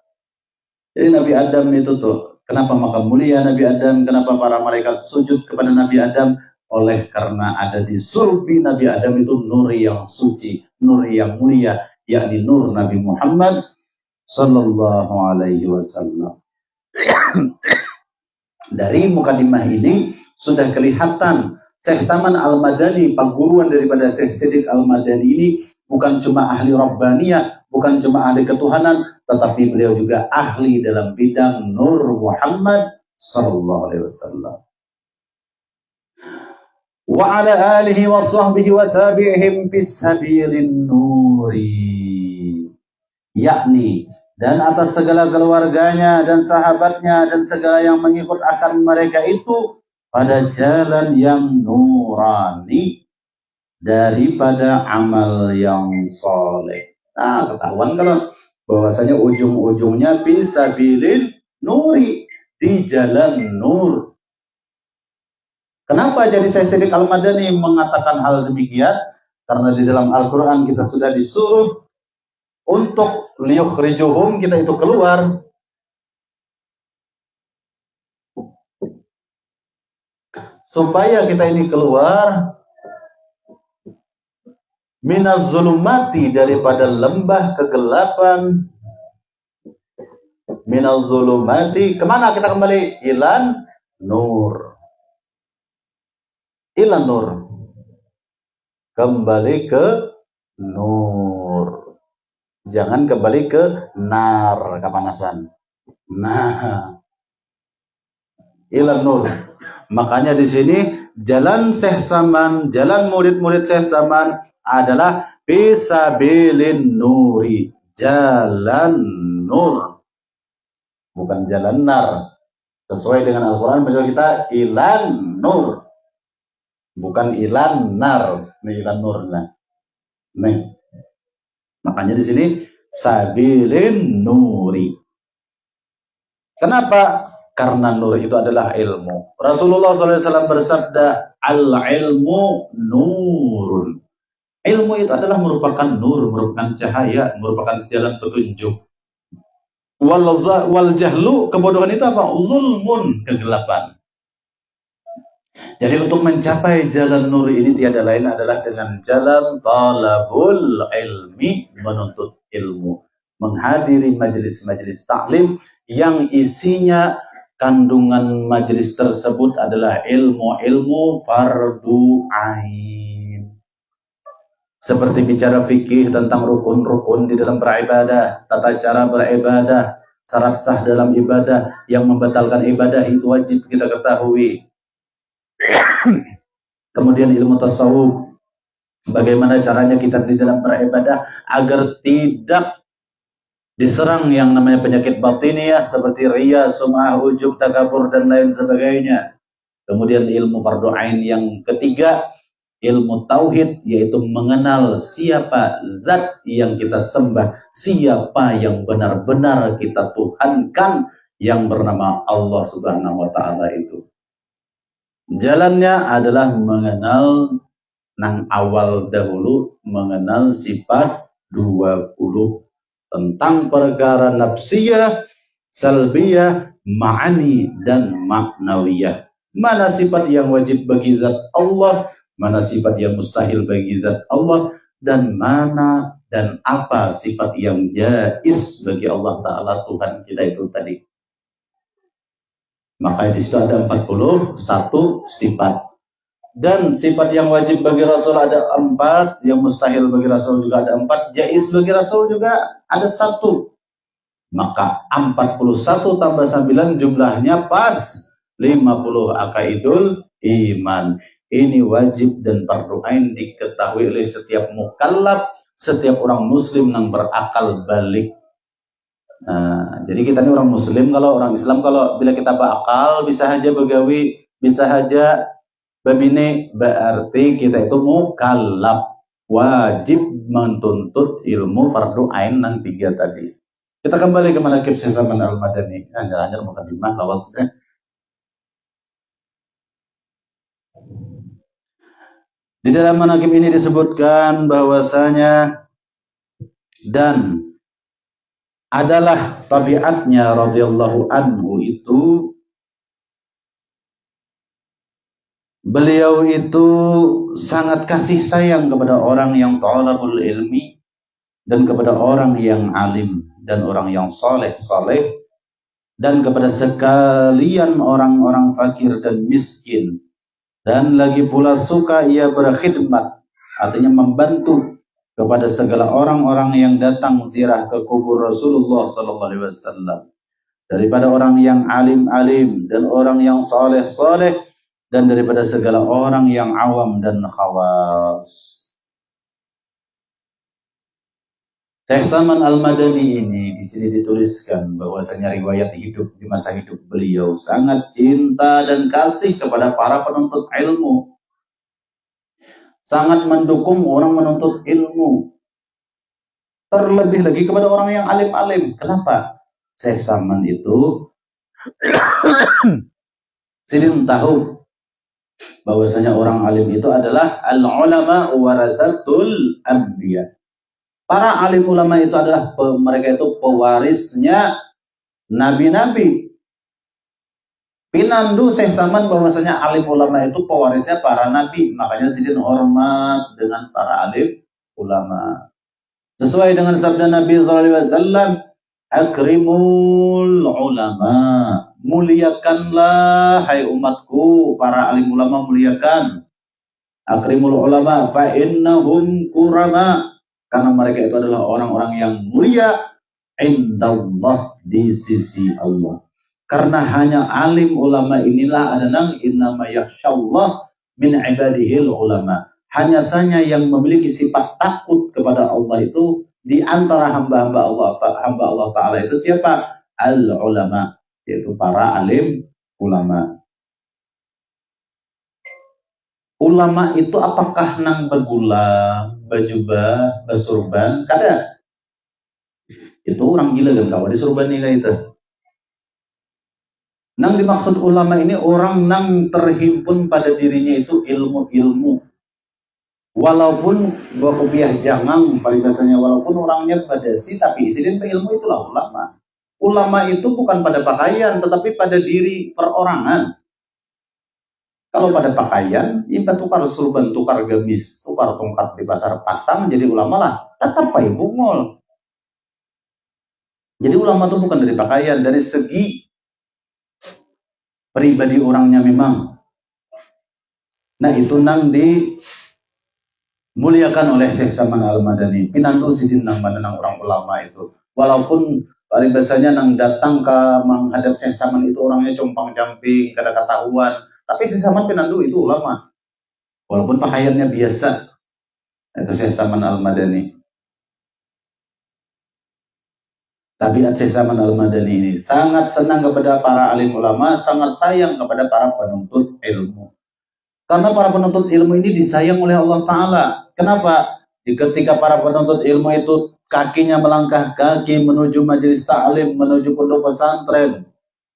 Jadi Nabi Adam itu tuh, kenapa maka mulia Nabi Adam, kenapa para malaikat sujud kepada Nabi Adam? oleh karena ada di sulbi Nabi Adam itu nur yang suci, nur yang mulia, yakni nur Nabi Muhammad sallallahu alaihi wasallam. Dari mukadimah ini sudah kelihatan Syekh Saman Al-Madani, pengguruan daripada Syekh Siddiq Al-Madani ini bukan cuma ahli Rabbaniyah, bukan cuma ahli ketuhanan, tetapi beliau juga ahli dalam bidang Nur Muhammad sallallahu alaihi wasallam. Wa ala alihi wa sahbihi wa tabi'ihim bis sabilin nuri, yakni dan atas segala keluarganya dan sahabatnya dan segala yang mengikut akan mereka itu pada jalan yang nurani daripada amal yang soleh. Nah, ketahuan kalau bahwasanya ujung-ujungnya fisabilin nuri, di jalan nur. Kenapa jadi Syekh Siddiq Al-Madani mengatakan hal demikian? Karena di dalam Al-Quran kita sudah disuruh untuk liyukhrijuhum, kita itu keluar. Supaya kita ini keluar minaz zulumati, daripada lembah kegelapan. Minaz zulumati, kemana kita kembali? Ilan nur. Ilan nur, kembali ke nur, jangan kembali ke nar, kepanasan. Nah, ilan nur. Makanya di sini jalan Syekh Saman, jalan murid-murid Syekh Saman adalah fisabilin nuri, jalan nur, bukan jalan nar. Sesuai dengan Al-Quran menurut kita ilan nur, bukan ilan nar, ilan nur. Nah, makanya di sini sabilin nuri. Kenapa? Karena nur itu adalah ilmu. Rasulullah SAW bersabda, al-ilmu nurun. Ilmu itu adalah merupakan nur, merupakan cahaya, merupakan jalan petunjuk. Wal jahlu, kebodohan itu apa? Zulmun, kegelapan. Jadi untuk mencapai jalan nur ini tiada lain adalah dengan jalan talabul ilmi, menuntut ilmu, menghadiri majelis-majelis taklim yang isinya kandungan majelis tersebut adalah ilmu-ilmu fardu ain. Seperti bicara fikih tentang rukun-rukun di dalam beribadah, tata cara beribadah, syarat sah dalam ibadah, yang membatalkan ibadah itu wajib kita ketahui. Kemudian ilmu tasawuf, bagaimana caranya kita di dalam beribadah agar tidak diserang yang namanya penyakit batiniah seperti riya, sum'ah, ujub, takabur dan lain sebagainya. Kemudian ilmu fardu ain yang ketiga, ilmu tauhid, yaitu mengenal siapa zat yang kita sembah, siapa yang benar-benar kita tuhankan, yang bernama Allah Subhanahu wa taala itu. Jalannya adalah mengenal nang awal dahulu, mengenal sifat 20 tentang perkara nafsiyah, salbiyah, ma'ani dan maknawiyah. Mana sifat yang wajib bagi zat Allah, mana sifat yang mustahil bagi zat Allah, dan mana dan apa sifat yang jaiz bagi Allah Ta'ala Tuhan kita itu tadi. Maka di situ ada 41 sifat. Dan sifat yang wajib bagi Rasul ada 4, yang mustahil bagi Rasul juga ada 4, jaiz bagi Rasul juga ada 1. Maka 41 tambah 9 jumlahnya pas 50 akaidul iman. Ini wajib dan fardu ain diketahui oleh setiap mukallaf, setiap orang muslim yang berakal balik. Nah, jadi kita ini orang muslim, kalau orang Islam kalau bila kita berakal bisa saja begawi, bisa saja babine, berarti kita itu mukallaf, wajib menuntut ilmu fardu ain yang 3 tadi. Kita kembali ke manaqib Syekh Saman Al-Madani. Hanya mukadimah lawas. Di dalam manaqib ini disebutkan bahwasanya dan adalah tabiatnya radhiyallahu anhu itu Beliau itu sangat kasih sayang kepada orang yang talabul ilmi dan kepada orang yang alim dan orang yang soleh dan kepada sekalian orang-orang fakir dan miskin, dan lagi pula suka ia berkhidmat, artinya membantu kepada segala orang-orang yang datang ziarah ke kubur Rasulullah SAW, daripada orang yang alim-alim dan orang yang soleh dan daripada segala orang yang awam dan khawas. Syekh Salman Al-Madani ini di sini dituliskan bahwasanya riwayat hidup di masa hidup beliau sangat cinta dan kasih kepada para penuntut ilmu. Sangat mendukung orang menuntut ilmu. Terlebih lagi kepada orang yang alim-alim. Kenapa? Syekh Salman itu sidin tahu bahwasanya orang alim itu adalah al-ulama warasatul anbiya. Para alim ulama itu adalah mereka itu pewarisnya nabi-nabi. Pinandu Syekh Salman bahwasanya alim ulama itu pewarisnya para nabi, makanya sidin hormat dengan para alim ulama. Sesuai dengan sabda Nabi SAW, akrimul ulama, muliakanlah hai umatku para alim ulama, muliakan. Akrimul ulama fa innahum kurama, karena mereka itu adalah orang-orang yang mulia indallah, di sisi Allah. Karena hanya alim ulama inilah adalah innama yakhsyallah min ibadihil ulama. Hanya saja yang memiliki sifat takut kepada Allah itu di antara hamba-hamba Allah Ta'ala itu siapa? Al-ulama, yaitu para alim ulama. Ulama itu apakah nang bergula, bajubah, basurban? Kada. Itu orang gila dan kawan disurban ini itu. Nang dimaksud ulama ini orang nang terhimpun pada dirinya itu ilmu-ilmu. Walaupun berkopiah jangang, biasanya walaupun orangnya badasi, tapi isidin ilmu itulah ulama. Ulama itu bukan pada pakaian, tetapi pada diri perorangan. Kalau pada pakaian, ibarat tukar surban, tukar gamis, tukar tongkat di pasar pasang, jadi ulama lah. Tetap pai bungol. Jadi ulama itu bukan dari pakaian, dari segi pribadi orangnya memang. Nah itu nang dimuliakan oleh Syekh Salman Al-Madani. Pinantu sidin nang mandanang orang ulama itu. Walaupun paling biasanya nang datang ke menghadap Syekh Salman itu orangnya compang-camping, kada ketahuan. Tapi Syekh Salman pinantu itu ulama. Walaupun pakaiannya biasa. Itu Syekh Salman Al-Madani. Tabiat Syekh Salman Al-Madani ini sangat senang kepada para alim ulama, sangat sayang kepada para penuntut ilmu. Karena para penuntut ilmu ini disayang oleh Allah Ta'ala. Kenapa? Ketika para penuntut ilmu itu kakinya melangkah kaki menuju majelis ta'lim, menuju pondok pesantren,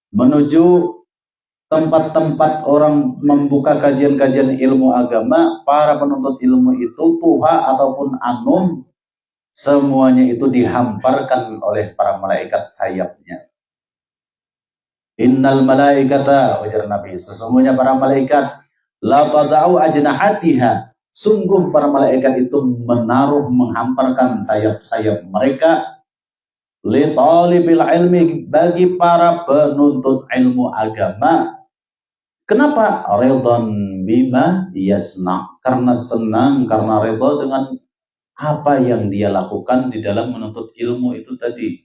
menuju tempat-tempat orang membuka kajian-kajian ilmu agama, para penuntut ilmu itu puha ataupun anum, semuanya itu dihamparkan oleh para malaikat sayapnya. Innal malaikata, ujar Nabi, sesungguhnya para malaikat la tada'u ajnahatiha, sungguh para malaikat itu menaruh, menghamparkan sayap-sayap mereka li talibil ilmi, bagi para penuntut ilmu agama. Kenapa? Ridhan bima yasna, karena senang, karena ridha dengan apa yang dia lakukan di dalam menuntut ilmu itu tadi.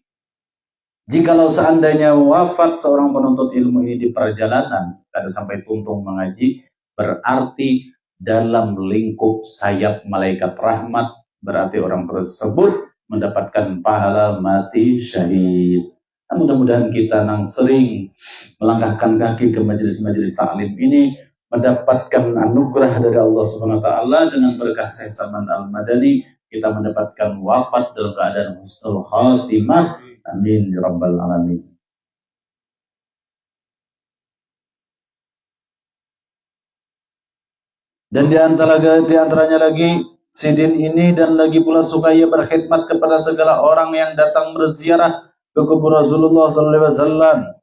Jikalau seandainya wafat seorang penuntut ilmu ini di perjalanan, kada sampai tuntung mengaji, berarti dalam lingkup sayap malaikat rahmat, berarti orang tersebut mendapatkan pahala mati syahid. Nah, mudah-mudahan kita nang sering melangkahkan kaki ke majelis-majelis taklim ini mendapatkan anugerah dari Allah Subhanahu wa taala dengan berkah Syekh Salman Al-Madani, kita mendapatkan wafat dalam keadaan husnul khatimah. Amin ya rabbal alamin. Dan di antaranya lagi sidin ini, dan lagi pula suka ia berkhidmat kepada segala orang yang datang berziarah ke kubur Rasulullah SAW.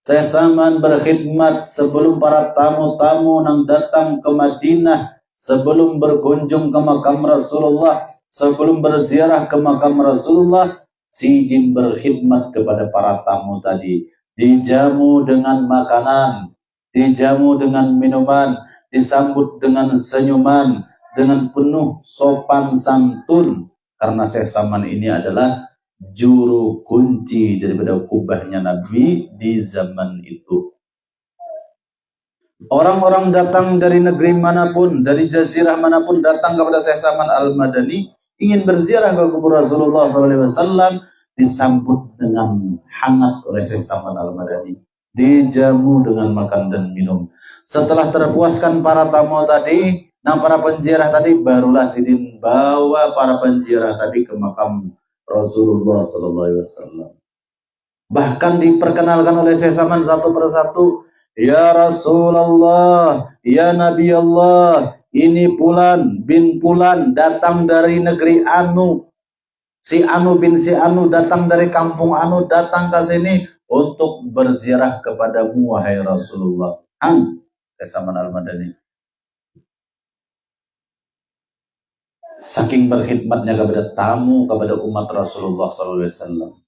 Syekh Saman berkhidmat sebelum para tamu-tamu yang datang ke Madinah, sebelum berkunjung ke makam Rasulullah, sebelum berziarah ke makam Rasulullah, Sidin berkhidmat kepada para tamu tadi. Dijamu dengan makanan, dijamu dengan minuman, disambut dengan senyuman, dengan penuh sopan santun. Karena Syekh Saman ini adalah juru kunci daripada kubahnya Nabi di zaman itu. Orang-orang datang dari negeri manapun, dari jazirah manapun datang kepada Syekh Saman Al-Madani, ingin berziarah ke kubur Rasulullah SAW, disambut dengan hangat oleh Syekh Saman Al-Madani, dijamu dengan makan dan minum. Setelah terpuaskan para tamu tadi, para penziarah tadi, barulah Sidin bawa para penziarah tadi ke makam Rasulullah SAW. Bahkan diperkenalkan oleh Syekh Saman satu persatu. Ya Rasulullah, ya Nabi Allah, ini Fulan bin Fulan datang dari negeri Anu. Si Anu bin si Anu datang dari kampung Anu, datang ke sini untuk berziarah kepadamu wahai Rasulullah. Syekh Saman Al-Madani. Saking berkhidmatnya kepada tamu, kepada umat Rasulullah SAW.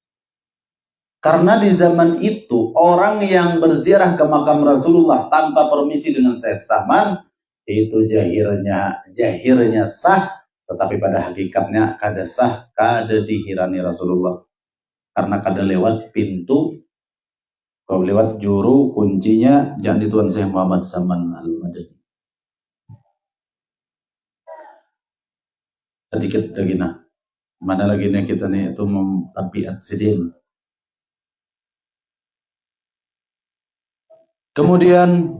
Karena di zaman itu, orang yang berziarah ke makam Rasulullah tanpa permisi dengan Syekh Saman, itu jahirnya sah, tetapi pada hakikatnya kada sah, kada dihirani Rasulullah. Karena kada lewat pintu, kalau lewat juru kuncinya, jangan dituan Syekh Muhammad Saman Al-Madani. Sedikit lagi mana lagi nih kita nih itu tabiat Sidin. Kemudian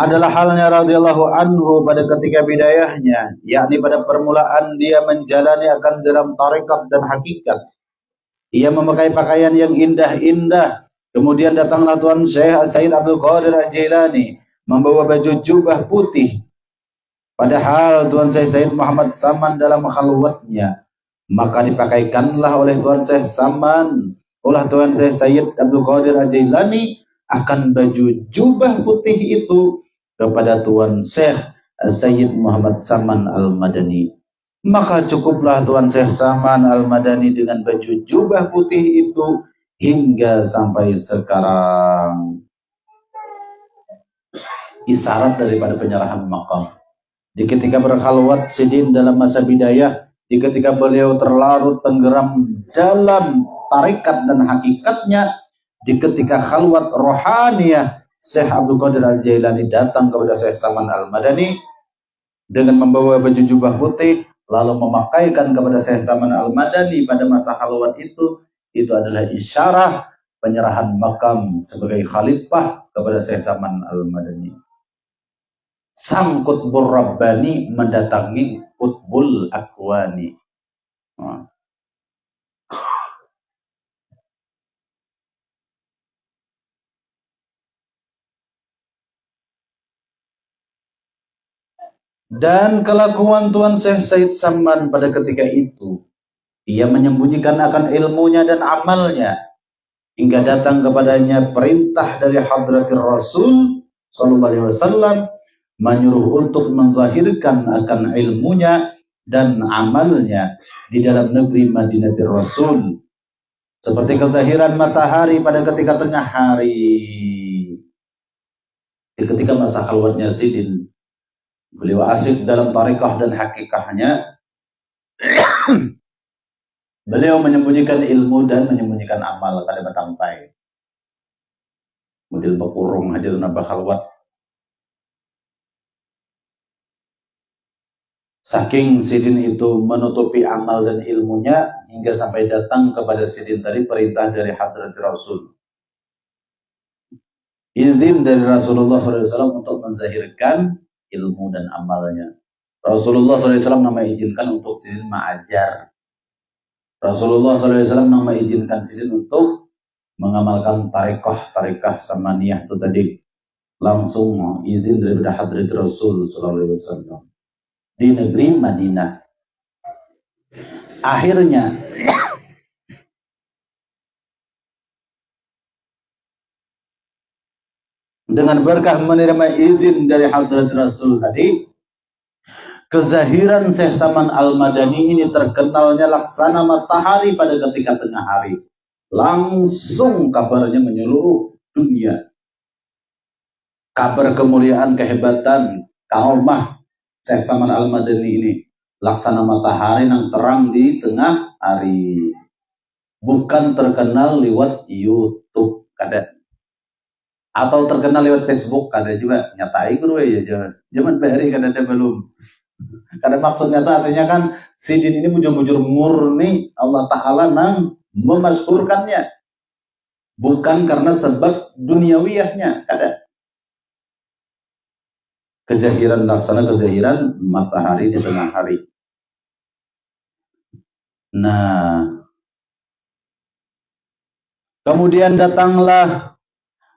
adalah halnya radhiyallahu anhu pada ketika bidayahnya, yakni pada permulaan dia menjalani akan dalam tarekat dan hakikat. Ia memakai pakaian yang indah-indah. Kemudian datanglah Tuan Syekh Sayyid Abdul Qadir Al-Jilani membawa baju jubah putih. Padahal Tuan Syekh Sayyid Muhammad Saman dalam khalwatnya, maka dipakaikanlah oleh Tuan Syekh Saman, oleh Tuan Syekh Sayyid Abdul Qadir Al-Jilani akan baju jubah putih itu kepada Tuan Syekh Sayyid Muhammad Saman Al-Madani. Maka cukuplah Tuan Syekh Saman Al-Madani dengan baju jubah putih itu hingga sampai sekarang. Isyarat daripada penyerahan makam. Di ketika berkhalwat Sidin dalam masa bidayah, di ketika beliau terlarut tenggelam dalam tarekat dan hakikatnya, di ketika khalwat rohaniyah, Syekh Abdul Qadir Al-Jailani datang kepada Syekh Saman Al-Madani dengan membawa baju jubah putih, lalu memakaikan kepada Syekh Saman Al-Madani pada masa khalwat itu adalah isyarah penyerahan makam sebagai khalifah kepada Syekh Saman Al-Madani. Sang Qutbur Rabbani mendatangi Qutbul Akwani. Dan kelakuan Tuan Syekh Said Saman pada ketika itu, ia menyembunyikan akan ilmunya dan amalnya, hingga datang kepadanya perintah dari Hadratir Rasul Sallallahu Alaihi Wasallam menyuruh untuk menzahirkan akan ilmunya dan amalnya di dalam negeri Madinatul Rasul, seperti kezahiran matahari pada ketika tengah hari. Di ketika masa khalwatnya Sidin, beliau asik dalam tarikah dan hakikahnya. Beliau menyembunyikan ilmu dan menyembunyikan amal pada batampai. Model bekurung hadir nabah khalwat. Saking Sidin itu menutupi amal dan ilmunya hingga sampai datang kepada Sidin tadi perintah dari Hadratir Rasul. Izin dari Rasulullah SAW untuk menzahirkan ilmu dan amalnya. Rasulullah SAW nama izinkan untuk Sidin mengajar. Rasulullah SAW nama izinkan Sidin untuk mengamalkan tarikah samaniyah itu tadi. Langsung izin dari Hadratir Rasul SAW. Di negeri Madinah. Akhirnya dengan berkah menerima izin dari Hadrat Rasul tadi, kezahiran Syekh Saman Al-Madani ini terkenalnya laksana matahari pada ketika tengah hari. Langsung kabarnya menyeluruh dunia. Kabar kemuliaan, kehebatan, kaumah Syekh Saman Al-Madani ini laksana matahari yang terang di tengah hari. Bukan terkenal lewat YouTube kada, atau terkenal lewat Facebook kada juga. Nyatai guru ya zaman hari kada ada belum. Karena maksudnya artinya kan sidin ini mujur-mujur murni Allah Ta'ala nang memasyhurkannya, bukan karena sebab duniawiyahnya kada. Kezahiran laksana kezahiran matahari di tengah hari. Nah, kemudian datanglah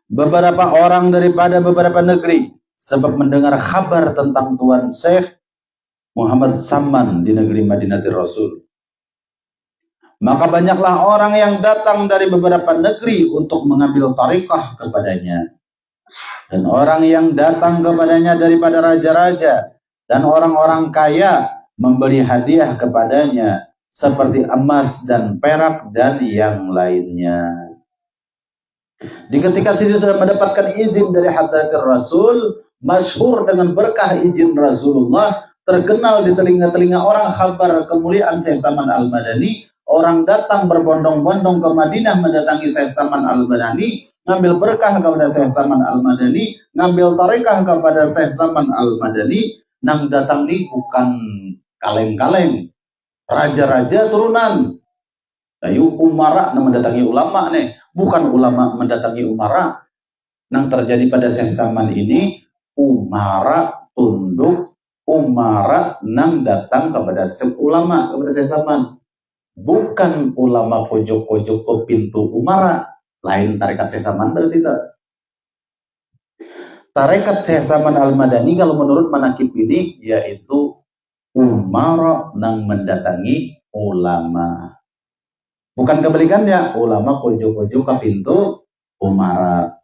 beberapa orang daripada beberapa negeri sebab mendengar kabar tentang Tuan Syekh Muhammad Saman di negeri Madinatul Rasul. Maka banyaklah orang yang datang dari beberapa negeri untuk mengambil tariqah kepadanya. Dan orang yang datang kepadanya daripada raja-raja dan orang-orang kaya memberi hadiah kepadanya seperti emas dan perak dan yang lainnya. Di ketika Sidi sudah mendapatkan izin dari Hadratir Rasul, masyhur dengan berkah izin Rasulullah, terkenal di telinga-telinga orang kabar kemuliaan Syekh Saman Al-Madani. Orang datang berbondong-bondong ke Madinah mendatangi Syekh Saman Al-Madani, ngambil berkah kepada Syekh Saman Al-Madani, ngambil tarekah kepada Syekh Saman Al-Madani. Nang datang ini bukan kaleng-kaleng, raja-raja turunan. Kayu umara nang mendatangi ulama nih, bukan ulama mendatangi umara. Nang terjadi pada Syekh Saman ini, umara tunduk, umara nang datang kepada ulama, kepada Syekh Saman. Bukan ulama pojok-pojok ke pintu umara. Lain tarekat Syekh Saman berarti tak. Tarekat Syekh Saman Al-Madani kalau menurut manakib ini yaitu umara nang mendatangi ulama. Bukan kebalikannya, ulama pojok-pojok ke pintu umara.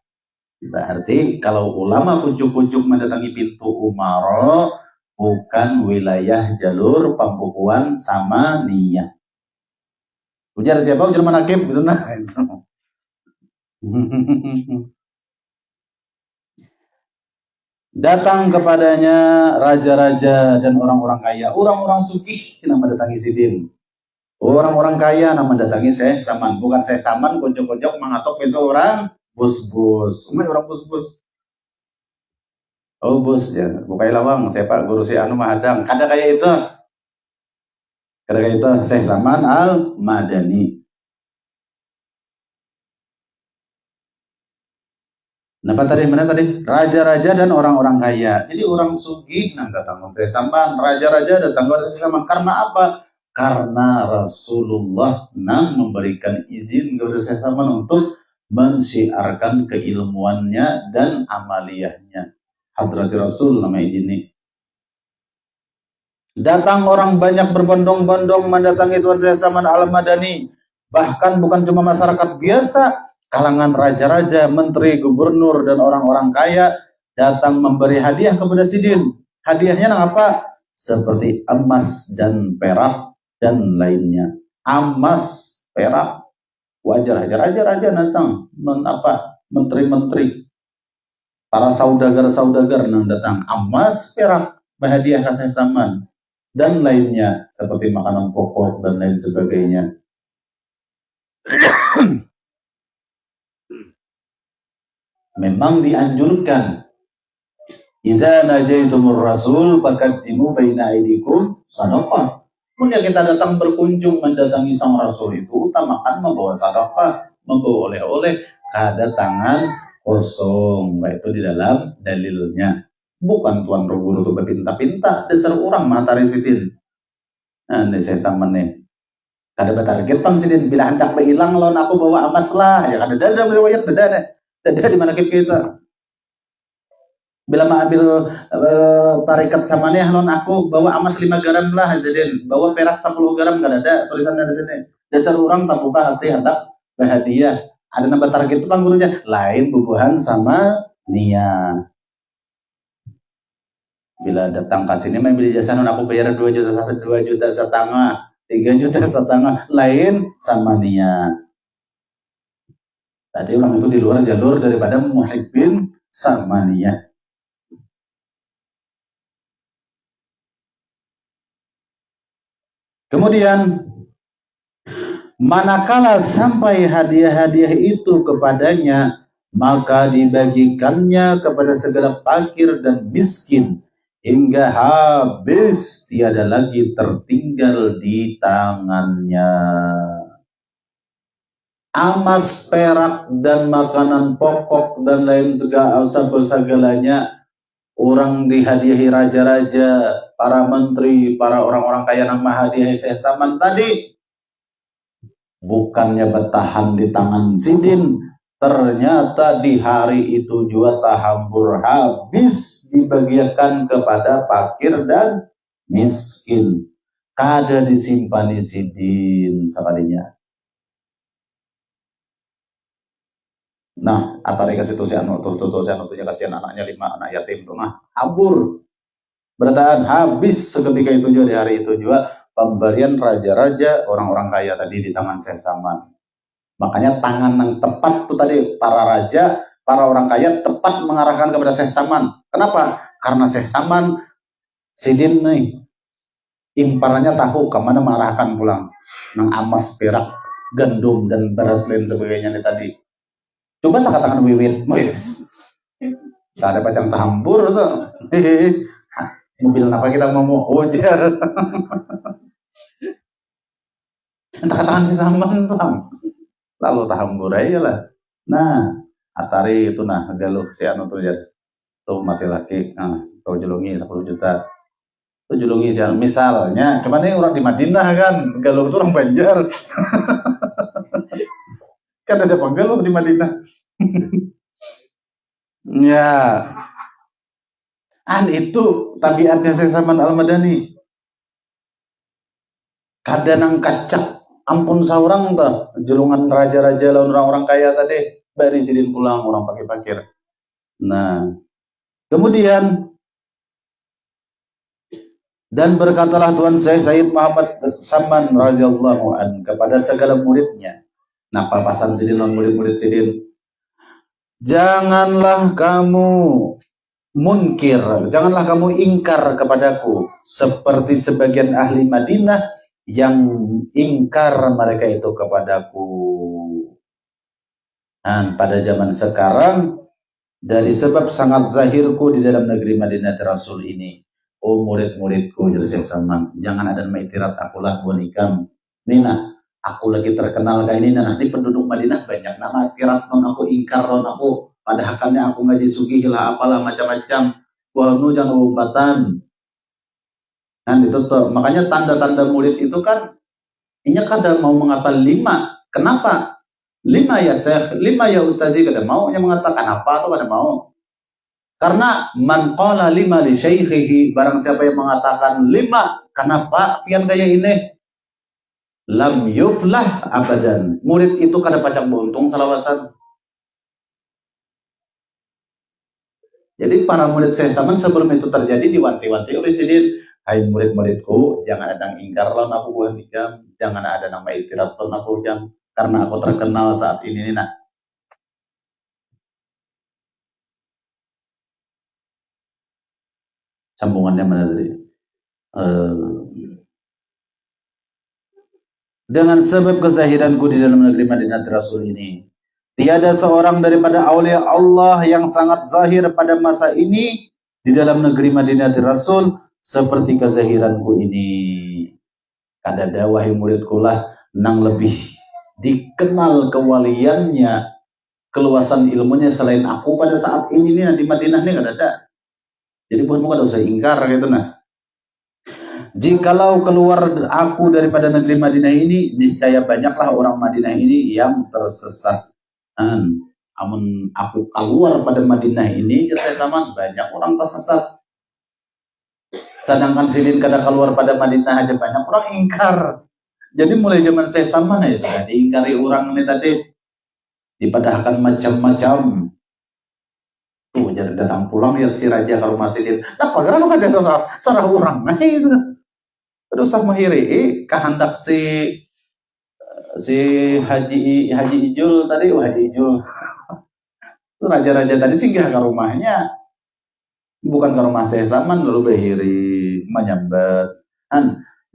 Berarti kalau ulama pojok-pojok mendatangi pintu umara, bukan wilayah jalur pembukuan sama niat. Ujar siapa? Ujar manakib gitu nah. Datang kepadanya raja-raja dan orang-orang kaya, orang-orang sugih yang mendatangi sidin. Orang-orang kaya yang mendatangi Syekh Saman, bukan Syekh Saman kojok-kojok mengatok itu orang bus-bus. Semua orang bus-bus. Oh bus ya, bukai lawang, saya Pak Guru si Anu Mahadang. Ada kayak itu. Ada kayak itu Syekh Saman Al-Madani. Nah, tadi mana tadi? Raja-raja dan orang-orang kaya. Jadi orang sugih nang datang ke Syekh Saman, raja-raja datang ke Syekh Saman. Karena apa? Karena Rasulullah nang memberikan izin kepada Syekh Saman untuk mensyiarkan keilmuannya dan amaliyahnya. Hadratir Rasul nama izin ini. Datang orang banyak berbondong-bondong mendatangi Tuan Syekh Saman Al-Madani. Bahkan bukan cuma masyarakat biasa, kalangan raja-raja, menteri, gubernur, dan orang-orang kaya datang memberi hadiah kepada sidin. Hadiahnya apa? Seperti emas dan perak dan lainnya. Emas, perak, wajar aja raja-raja datang, menteri-menteri, para saudagar-saudagar yang datang, emas, perak, berhadiah kasih Saman dan lainnya seperti makanan pokok dan lain sebagainya. Memang dianjurkan idza najaitumur rasul faqaddimu baina aidikum sadaqah. Kemudian kita datang berkunjung mendatangi sang rasul itu utamakan membawa sedekah, membawa oleh-oleh, kada tangan kosong. Itu di dalam dalilnya. Bukan tuan guru itu berpinta-pinta, dasar orang matahari sidin. Nah, ini saya sama nih. Kada bertarget pang sidin bila hendak berhilang lawan aku bawa emas lah. Ya kada dalam riwayat beda deh. Dada di mana kita? Bila mau ambil tarikat sama nih, non aku bawa emas 5 gram lah, jadi bawa perak 10 gram nggak ada tulisannya di sini. Dasar orang tak buka hati hendak berhadiah. Ada nambah target itu bang gurunya. Lain bubuhan sama niat. Bila datang ke sini main beli jasa non aku bayar 2 juta, 2 juta setengah, 3 juta setengah, lain sama niat. Tadi orang itu di luar jalur daripada muhibbin sama niat. Kemudian manakala sampai hadiah-hadiah itu kepadanya, maka dibagikannya kepada segala fakir dan miskin hingga habis, tiada lagi tertinggal di tangannya. Emas, perak, dan makanan pokok dan lain segalanya, orang dihadiahi raja-raja, para menteri, para orang-orang kaya nama hadiahi Syekh Saman tadi, bukannya bertahan di tangan Sidin, ternyata di hari itu juga tahambur habis dibagikan kepada fakir dan miskin. Kada disimpan di Sidin sekalinya. Nah, atari kasih tuh si anu tuh si anu tuh kasihan anaknya 5 anak yatim tuh mah hambur. Bertahan habis seketika itu juga, di hari itu juga pemberian raja-raja, orang-orang kaya tadi di tangan Syekh Saman. Makanya tangan yang tepat tuh tadi, para raja, para orang kaya tepat mengarahkan kepada Syekh Saman. Kenapa? Karena Syekh Saman, Sidin nih, imparannya tahu kemana mengarahkan pulang. Nang emas, perak, gandum, dan beras lain sebagainya nih tadi. Coba tak katakan wiwit, tak ada pacang tahambur tuh. Mobil apa kita mau ujar? Entah katakan si Saman bang, lalu tahambur aja lah. Nah, atari itu nah galuh si anu tuh ya, tuh mati laki, nah tuh julungi 10 juta, tuh julungi si anu. Misalnya, kemana orang di Madinah kan, galuh itu orang Banjar, kan ada penggaluh di Madinah. Ya, itu tabiatnya Syekh Saman Al-Madani. Kadang kacak, ampun seorang tuh, julungan raja-raja lawan orang-orang kaya tadi, bari Sidin pulang orang fakir-fakir. Nah, kemudian dan berkatalah Tuan Sayyid Muhammad Saman radhiyallahu an kepada segala muridnya. Nah, papasan Sidin lawan murid-murid Sidin, janganlah kamu munkir, janganlah kamu ingkar kepadaku seperti sebagian ahli Madinah yang ingkar mereka itu kepadaku. Dan pada zaman sekarang, dari sebab sangat zahirku di dalam negeri Madinah Rasul ini, oh murid-muridku, jadi Syekh Saman, jangan ada maitirat akulah wanikam nina, aku lagi terkenal kayak ini, nah nanti penduduk Madinah banyak nama tirat non aku, ingkar non aku, padahalnya aku ngaji sugih lah apalah macam-macam, wahnu jangan umpatan. Nah ditutup. Makanya tanda-tanda murid itu kan, ini kadang mau mengatakan 5. Kenapa? 5 ya Syekh, 5 ya Ustazi, kadang mau yang mengatakan apa atau kadang mau. Karena man qala 5 li syaikhihi, barang siapa yang mengatakan 5, kenapa pian kayak ini? Lam yuflah abadan. Murid itu kada pacak buntung salawasan. Jadi para murid Syekh Saman sebelum itu terjadi diwanti-wanti oleh Sidin, hai murid-muridku, jangan ada yang ingkar lawan aku buah nikam, jangan ada nama itirat lawan aku jam, karena aku terkenal saat ini nak. Sambungannya mana tadi? Dengan sebab kezahiranku di dalam negeri Madinah Rasul ini, tiada seorang daripada aulia Allah yang sangat zahir pada masa ini di dalam negeri Madinah Rasul seperti kezahiranku ini. Kada wahai muridku lah nang lebih dikenal kewaliannya, keluasan ilmunya selain aku pada saat ini nih di Madinah nih kada ada. Jadi bukan usah ingkar gitu nah. Jikalau keluar aku daripada negeri Madinah ini, niscaya banyaklah orang Madinah ini yang tersesat. Amun aku keluar pada Madinah ini, saya sama banyak orang tersesat. Sedangkan Sidin kada keluar pada Madinah aja banyak orang ingkar. Jadi mulai zaman saya sama nih sudah diingkari orang ini tadi, dipadahkan macam-macam. Tuh jadi datang pulang lihat si raja ke rumah Sidin. Nah padahal saja sarah orang. Nah itu. Terus sama hiri kehendak si Haji Ijul tadi, Haji Ijul. Itu raja-raja tadi singgah ke rumahnya. Bukan ke rumah Syekh Saman lalu behiri menyambat.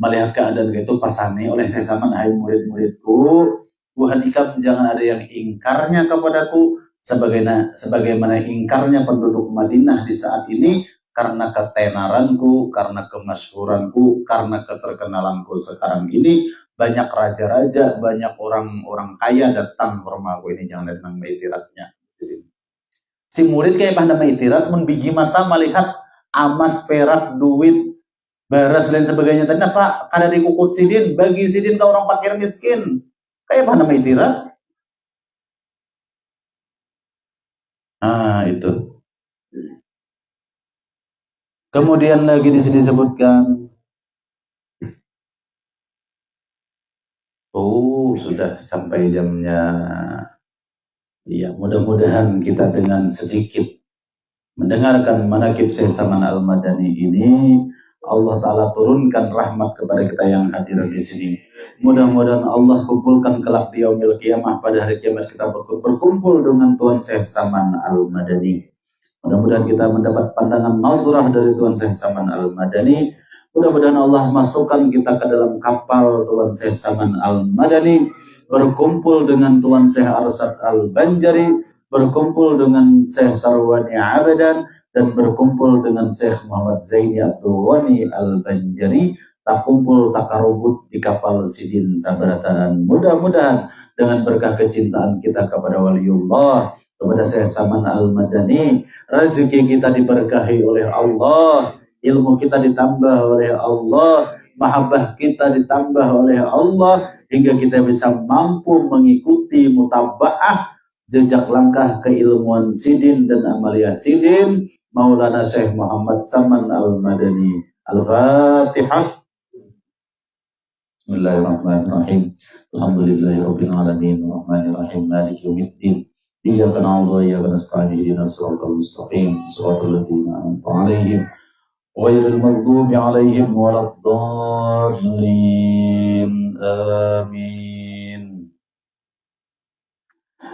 Melihat keadaan itu pasani oleh Syekh Saman, hai murid-muridku, Tuhan ikam jangan ada yang ingkarnya kepadaku sebagaimana ingkarnya penduduk Madinah di saat ini karena ketenaranku, karena kemasyhuranku, karena keterkenalanku sekarang ini banyak raja-raja, banyak orang-orang kaya datang ke rumahku ini, jangan datang meitiratnya. Si murid kayak pada meitirat membiji mata melihat emas, perak, duit, beras dan sebagainya. Tadi apa? Ada di kukut Sidin, bagi Sidin ke orang fakir miskin. Kayak pada meitirat. Nah itu. Kemudian lagi di sini disebutkan, sudah sampai jamnya. Ya, mudah-mudahan kita dengan sedikit mendengarkan manaqib Syekh Saman Al-Madani ini, Allah Ta'ala turunkan rahmat kepada kita yang hadir di sini. Mudah-mudahan Allah kumpulkan kelak di yaumil qiyamah, pada hari kiamat kita berkumpul dengan Tuan Syekh Saman Al-Madani. Mudah-mudahan kita mendapat pandangan nazrah dari Tuan Syekh Saman Al-Madani. Mudah-mudahan Allah masukkan kita ke dalam kapal Tuan Syekh Saman Al-Madani, berkumpul dengan Tuan Syekh Arsad Al-Banjari, berkumpul dengan Syekh Sarwani Abadan, dan berkumpul dengan Syekh Muhammad Zaini Abdul Ghani Al-Banjari, tak kumpul tak karubut di kapal Sidin Sabarataan. Mudah-mudahan dengan berkah kecintaan kita kepada waliullah, kepada Syekh Saman Al-Madani, rezeki kita diberkahi oleh Allah, ilmu kita ditambah oleh Allah, mahabbah kita ditambah oleh Allah, hingga kita bisa mampu mengikuti mutaba'ah jejak langkah keilmuan Sidin dan amalia Sidin Maulana Syekh Muhammad Saman Al-Madani. Al-Fatihah. Bismillahirrahmanirrahim. Alhamdulillahirabbil alamin, arrahmanir rahim, maliki yaumiddin. Iyyaka na'budu wa iyyaka nasta'in, ihdinas siratal mustaqim, siratal ladzina an'amta 'alaihim ghairil maghdubi 'alaihim waladdallin. Amin.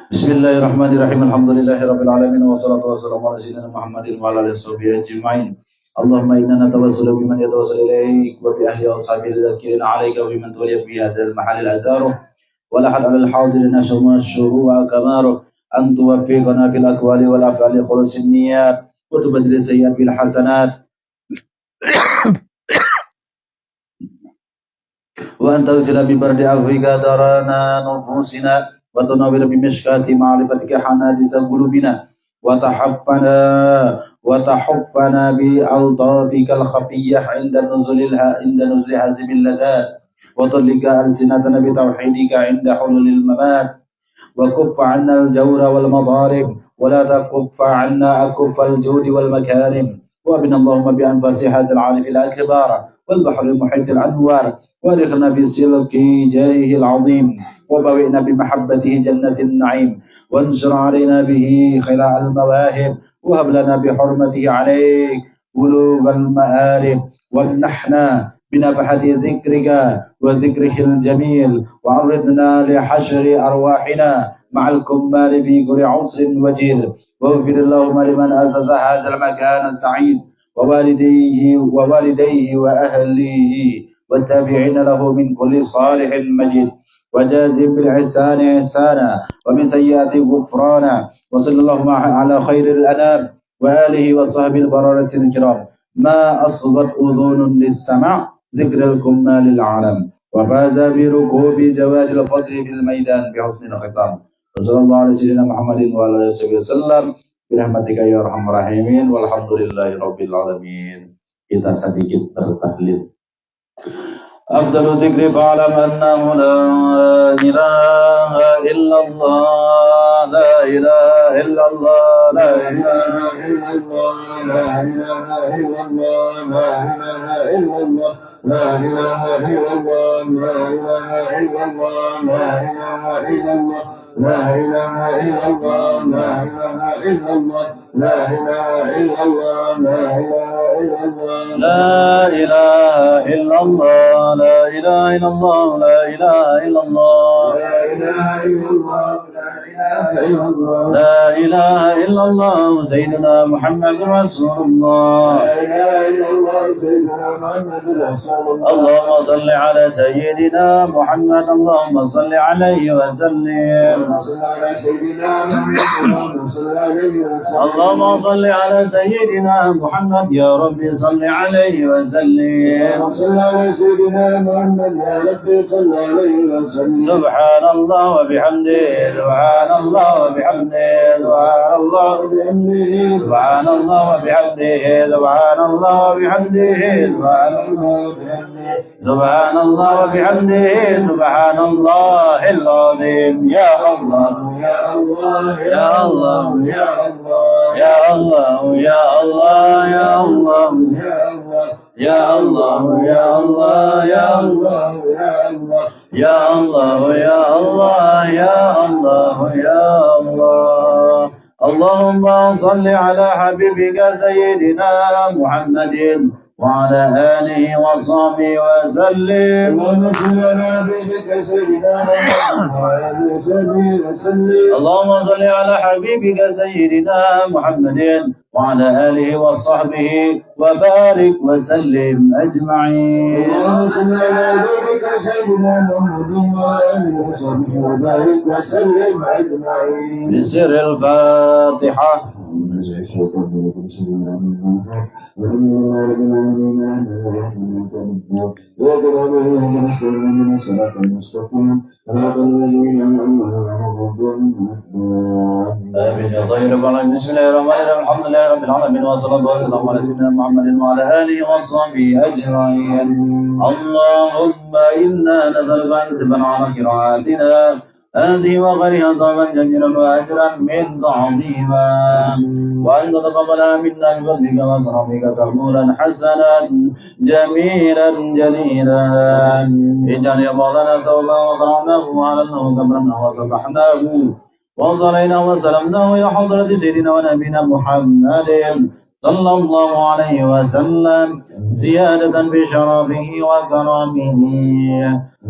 Bismillahirrahmanirrahim. Alhamdulillahirabbil alamin, wassalatu wassalamu ala sayyidina Muhammadin wa ala alihi washabihi ajma'in. Allahumma inna natawassalu biman yatawassalu ilaik wa bi ahli wa ashabihi al-dhakirin 'alaika wa biman tuwalliya fi hadzal mahal al-azaruh wa la hal al-hadirin ashma ash-shuru wa kamaruh an tuwaffiqana fil aqwali wal af'ali khulusin niyyat wa tubadil sayyi'at bil hasanat wa anta usila bi bardi afwika darana nufusina wa tunawwir bi mishkati ma'rifatika hanadis qulubina wa وتحفنا بألطافك الخفية عند نزول هزم اللذات وطلق ألسنتنا بتوحيدك عند حلول الممات وكف عنا الجور والمظالم ولا تكف عنا أكف الجود والمكارم وابن اللهم بأنفاس هذا العالم الأكبر والبحر المحيط الأنوار وادخلنا في سلك جاهه العظيم وبوئنا بمحبته جنة النعيم وانشر علينا به خلاء المواهب وهب لنا بحرمته عليك بلوغ المآرب وامنحنا بنفحة ذكرك وذكره الجميل وعرضنا لحشر أرواحنا مع الكمال في كل عسر وجيل واغفر اللهم لمن أسس هذا المكان السعيد ووالديه وأهليه والتابعين له من كل صالح مجيد وجازم بالإحسان إحسانا ومن سيئات غفرانا وصلى اللهم على خير الأنام وآله وصحبه البررة الكرام ما أصغت أذون للسمع ذكر الكمال العالم وفاز بركوب جواد الفضل في الميدان بحسن الختام وصلى الله على سيدنا محمد وعلى آله وصحبه وسلم برحمتك يا أرحم الراحمين والحمد لله رب العالمين. Kita sedikit bertahlil. أفضل الذكر فاعلم أنه لا إله إلا الله لا إله إلا الله لا إله إلا الله لا إله إلا الله لا إله إلا الله لا إله إلا الله لا إله إلا الله لا إله إلا الله لا إله إلا الله لا إله إلا الله لا إله إلا الله لا إله إلا الله لا إله إلا الله لا إله إلا الله لا إله إلا الله لا إله إلا الله لا إله إلا الله لا إله إلا الله سيدنا محمد رسول الله لا إله إلا الله سيدنا محمد رسول الله اللهم صل على سيدنا محمد اللهم صل عليه وسلم صل على سيدنا محمد اللهم صل عليه وسلم اللهم صل على سيدنا محمد يا ربي صل عليه وسلم صل على سيدنا محمد يا ربي صل عليه وسلم سبحان الله وبحمده سبحان الله وبحمده سبحان الله بأمره سبحان الله وبحمده سبحان الله وبحمده سبحان الله سبحان الله وبحمده سبحان الله العظيم يا الله يا الله يا الله يا الله يا الله يا الله يا الله يا الله يا الله يا الله يا الله يا الله يا الله يا الله يا الله يا الله اللهم صل على حبيبك سيدنا محمد وعلى آله وصحبه وسلم اللهم صل على حبيبك سيدنا محمد وعلى آله وصحبه وسلم اللهم صل على حبيبك سيدنا محمد وعلى آله وصحبه وبارك وسلم أجمعين اللهم صل على حبيبك سيدنا محمد وعلى آله وصحبه وبارك وسلم أجمعين بسر الفاتحة آمين يا طيب العالمين بسم الله الرحمن الرحيم الحمد لله رب العالمين والصلاة والسلام على سيدنا محمد وعلى آله وصحبه أجمعين اللهم إنا نسألك أن تبن على قراءاتنا هذه وغيرها صوما جميلا وأجرا من عظيما وأن تتقبل منا بفضلك وكرمك قبولا حسنا جميلا جليلا اجعل بعضنا توبا وقرعناه وعلناه كبرناه وسبحناه وصلينا وسلمناه إلى حضرة سيدنا ونبينا محمد صلى الله عليه وسلم زيادة بشرفه وكرمه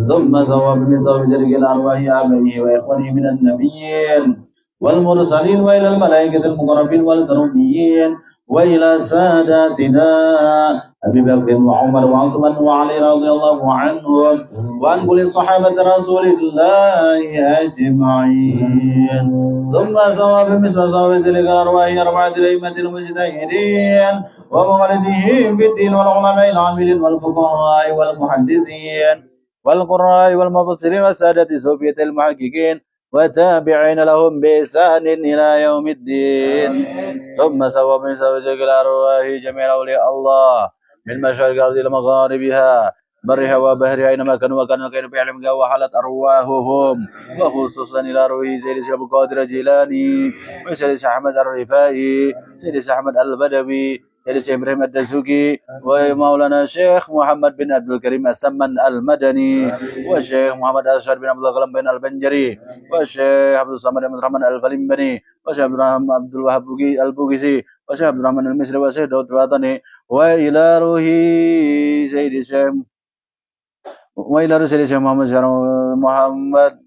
ثم ثواب من ثواب جرك الأرواح آبائه وإخوانه من النبيين والمرسلين وإلى الملائكة المقربين والكرميين وإلى ساداتنا أبي بكر وعمر وعثمان وعلي رضي الله عنهم وعن كل صحابة رسول الله أجمعين ثم ثواب مثل ثواب تلك الأرواح أربعة الأئمة المجتهدين ومولدهم في الدين والعلماء العاملين والفقهاء والمحدثين والقراء والمفسرين والسادة الصوفية المحققين وتابعين لهم بإحسان إلى يوم الدين ثم ثواب من ثواب تلك الأرواح جميع أولياء الله من مشارق الأرض إلى مغاربها برها وبهرها أينما كانوا وكانوا في علمها وحلت أرواحهم وخصوصا إلى روح سيد الشيخ القادر الجيلاني وسيد الشيخ أحمد الرفاعي سيد الشيخ أحمد البدوي سيد الشيخ إبراهيم الدسوقي ومولانا الشيخ محمد بن عبد الكريم السمن المدني والشيخ محمد أشهر بن عبد الغلام بن البنجري والشيخ عبد الصمد بن الرحمن الفلمبني والشيخ عبد الوهاب البوغيسي والشيخ عبد الرحمن المصري والشيخ داود الوطني وإلى روح سيد الشيخ محمد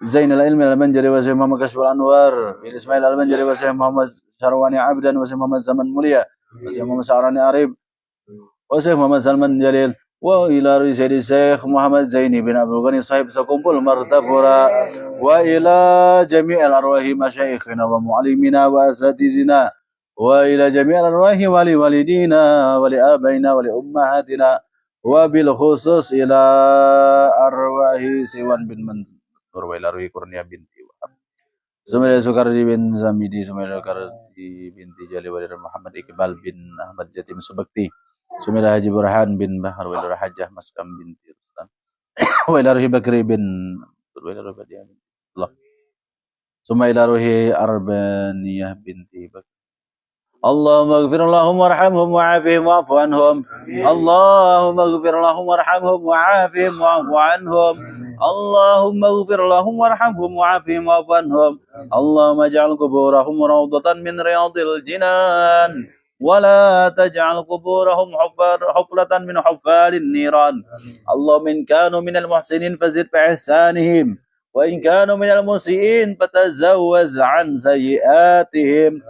زين العلم البنجري وشيخ محمد كشف الأنوار إسماعيل البنجري وشيخ محمد شرواني عبدا وشيخ محمد زمن مليا وشيخ محمد شعراني عريب وشيخ محمد سلمان جليل وإلى روح سيد الشيخ محمد زيني بن عبد الغني صاحب سكومبل مرتفورا وإلى جميع الأرواح مشايخنا ومعلمنا وأساتذتنا وإلى جميع الأرواح ولوالدينا ولآبائنا ولأمهاتنا وبالخصوص إلى أرواح سيوان بن منصور وإلى روح كورنيا بنتي وهب سمير سكردي بن زميدي سمير سكردي بنتي جالي ولد محمد إقبال بن أحمد جتيم سبكتي سمير حاجي برهان بن بحر وإلى حجة مسكم بنتي رستم وإلى روح بكري بن وإلى روح بديان الله ثم إلى روح أربانية بنت بكر. اللهم اغفر لهم وارحمهم وعافهم واعف عنهم. اللهم اغفر لهم وارحمهم وعافهم واعف عنهم. اللهم اغفر لهم وارحمهم وعافهم واعف عنهم. اللهم اجعل قبورهم روضة من رياض الجنان ولا تجعل قبورهم حفرة من حفار النيران. اللهم إن كانوا من المحسنين فزد بإحسانهم، وإن كانوا من المسيئين فتزوز عن سيئاتهم.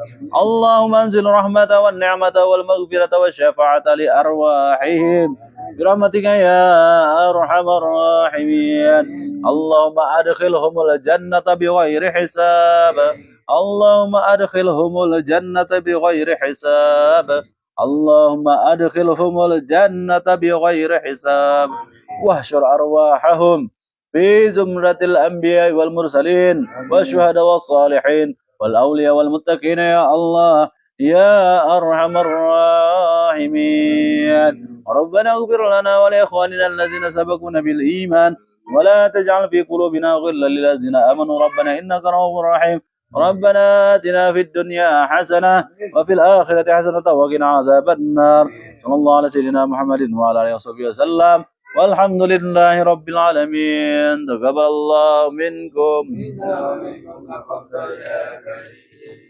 اللهم انزل الرحمة والنعمة والمغفرة والشفاعة لأرواحهم برحمتك يا أرحم الراحمين. اللهم أدخلهم الجنة بغير حساب. اللهم أدخلهم الجنة بغير حساب. اللهم أدخلهم الجنة بغير حساب. واحشر أرواحهم في زمرة الأنبياء والمرسلين والشهداء والصالحين والأولياء والمتقين يا الله يا أرحم الراحمين. ربنا اغفر لنا ولإخواننا الذين سبقونا بالإيمان ولا تجعل في قلوبنا غلا للذين آمنوا ربنا إنك رؤوف رحيم. ربنا آتنا في الدنيا حسنة وفي الآخرة حسنة وقنا عذاب النار. صلى الله على سيدنا محمد وعلى آله وصحبه وسلم والحمد لله رب العالمين. تقبل الله منكم.